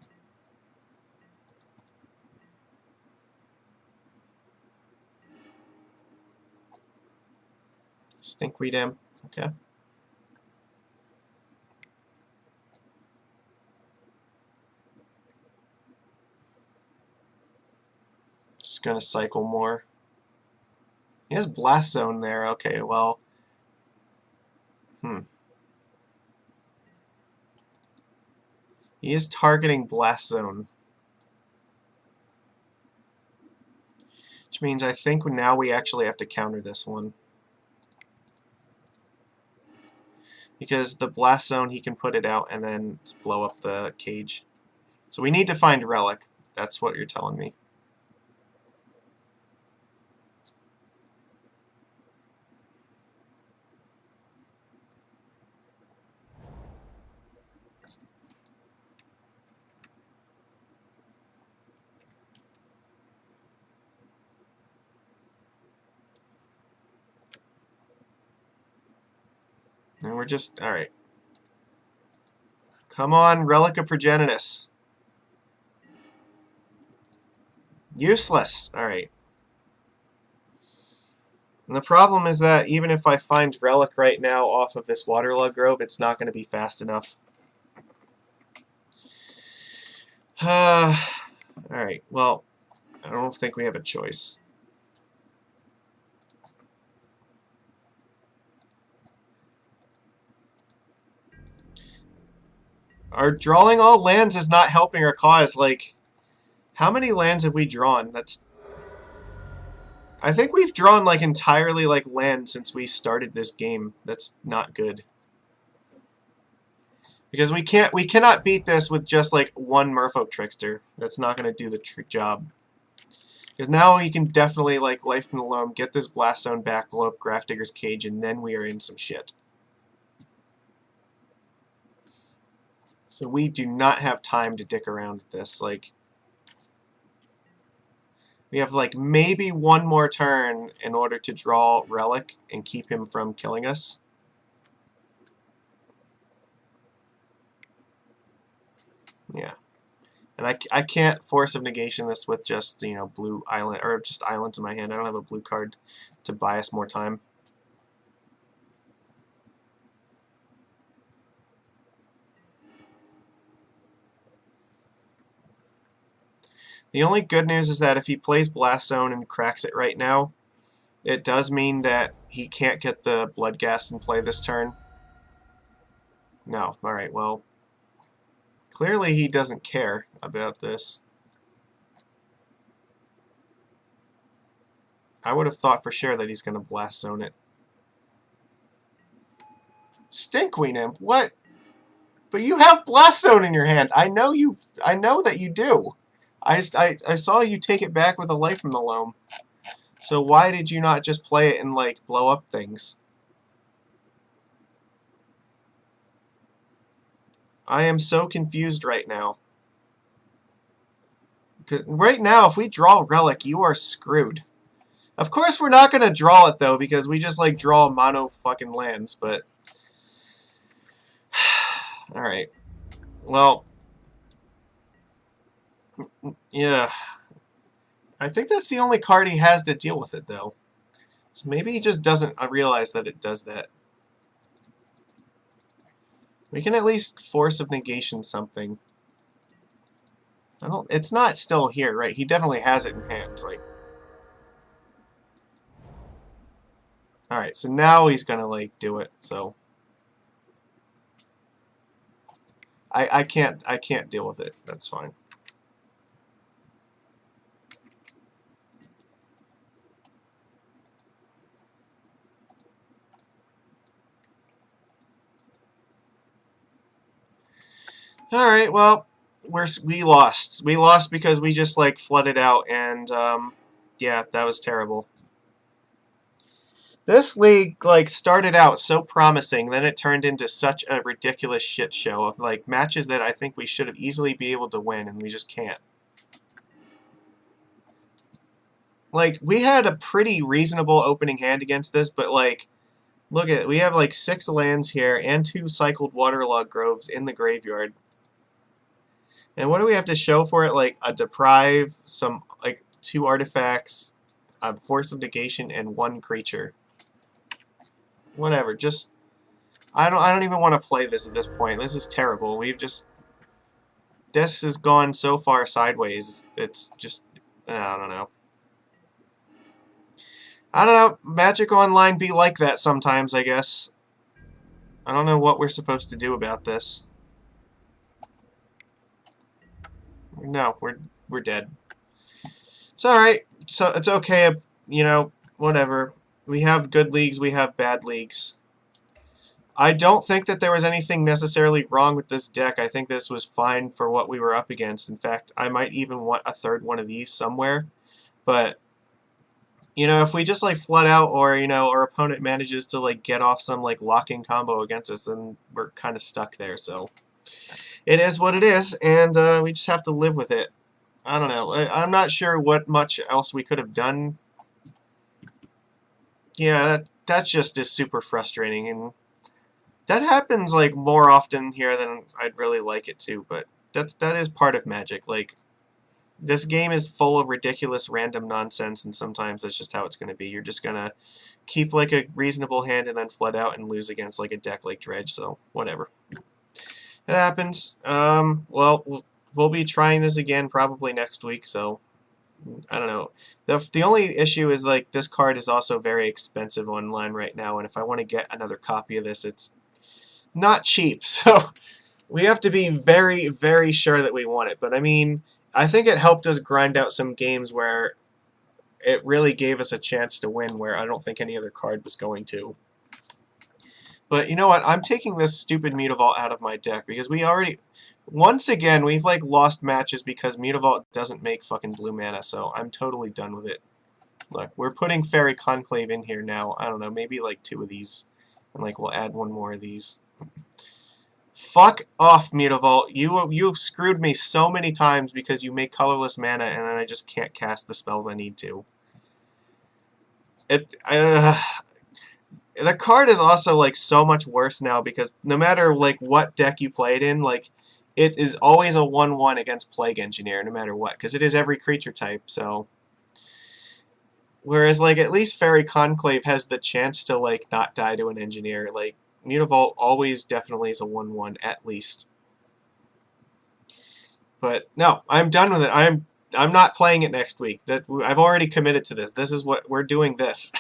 Stinkweed him. Okay. Just gonna cycle more. He has Blast Zone there. Okay, well. He is targeting Blast Zone. Which means I think now we actually have to counter this one. Because the Blast Zone, he can put it out and then blow up the cage. So we need to find Relic. That's what you're telling me. And we're just... Alright. Come on, Relic of Progenitus. Useless. Alright. And the problem is that even if I find Relic right now off of this Waterlog Grove, it's not going to be fast enough. Alright, well, I don't think we have a choice. Our drawing all lands is not helping our cause. Like, how many lands have we drawn? I think we've drawn like entirely like land since we started this game. That's not good. Because we cannot beat this with just like one Merfolk Trickster. That's not going to do the job. Because now he can definitely like Life from the Loam, get this Blast Zone back, blow up Grafdigger's Cage, and then we are in some shit. So we do not have time to dick around with this. Like, we have like maybe one more turn in order to draw Relic and keep him from killing us. Yeah. And I can't Force of Negation this with just, you know, blue island, or just islands in my hand. I don't have a blue card to buy us more time. The only good news is that if he plays Blast Zone and cracks it right now, it does mean that he can't get the Bloodghast in play this turn. No. Alright, well, clearly he doesn't care about this. I would have thought for sure that he's going to Blast Zone it. Stinkweed Imp? What? But you have Blast Zone in your hand. I know that you do. I saw you take it back with a Life from the Loam. So why did you not just play it and, like, blow up things? I am so confused right now. Because right now, if we draw Relic, you are screwed. Of course we're not going to draw it, though, because we just, like, draw mono fucking lands, but... Alright. Well... Yeah. I think that's the only card he has to deal with it, though. So maybe he just doesn't realize that it does that. We can at least Force of Negation something. It's not still here, right? He definitely has it in hand, like... Alright, so now he's gonna, like, do it, so... I can't deal with it. That's fine. Alright, well, we lost. We lost because we just, like, flooded out, and, yeah, that was terrible. This league, like, started out so promising, then it turned into such a ridiculous shit show of, like, matches that I think we should have easily be able to win, and we just can't. Like, we had a pretty reasonable opening hand against this, but, like, look at it. We have, like, 6 lands here and 2 cycled Waterlog Groves in the graveyard. And what do we have to show for it? Like, a Deprive, some, like, 2 artifacts, a Force of Negation, and 1 creature. whatever. Just I don't even want to play this at this point. This is terrible. This has gone so far sideways. It's just I don't know. I don't know. Magic Online be like that sometimes, I guess. I don't know what we're supposed to do about this. No, we're dead. It's alright. So it's okay, you know, whatever. We have good leagues, we have bad leagues. I don't think that there was anything necessarily wrong with this deck. I think this was fine for what we were up against. In fact, I might even want a third one of these somewhere. But, you know, if we just, like, flood out or, you know, our opponent manages to, like, get off some, like, locking combo against us, then we're kind of stuck there. So it is what it is, and we just have to live with it. I don't know. I'm not sure what much else we could have done. Yeah, that just is super frustrating, and that happens like more often here than I'd really like it to. But that is part of Magic. Like, this game is full of ridiculous random nonsense, and sometimes that's just how it's going to be. You're just gonna keep like a reasonable hand and then flood out and lose against like a deck like Dredge. So whatever. It happens. Well, we'll be trying this again probably next week, so I don't know. The only issue is, like, this card is also very expensive online right now, and if I want to get another copy of this, it's not cheap, so we have to be very, very sure that we want it. But, I mean, I think it helped us grind out some games where it really gave us a chance to win, where I don't think any other card was going to. But you know what? I'm taking this stupid Mutavault out of my deck because we already... Once again, we've like lost matches because Mutavault doesn't make fucking blue mana, so I'm totally done with it. Look, we're putting Fairy Conclave in here now. I don't know, maybe like 2 of these. And like we'll add 1 more of these. Fuck off, Mutavault. You've screwed me so many times because you make colorless mana and then I just can't cast the spells I need to. The card is also like so much worse now because no matter like what deck you play it in, like it is always a 1/1 against Plague Engineer no matter what, because it is every creature type. So whereas like at least Fairy Conclave has the chance to like not die to an engineer, like Mutavault always definitely is a 1/1 at least. But no, I'm done with it. I'm not playing it next week. I've already committed to this. This is what we're doing. This.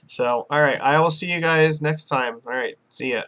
So, alright, I will see you guys next time. Alright, see ya.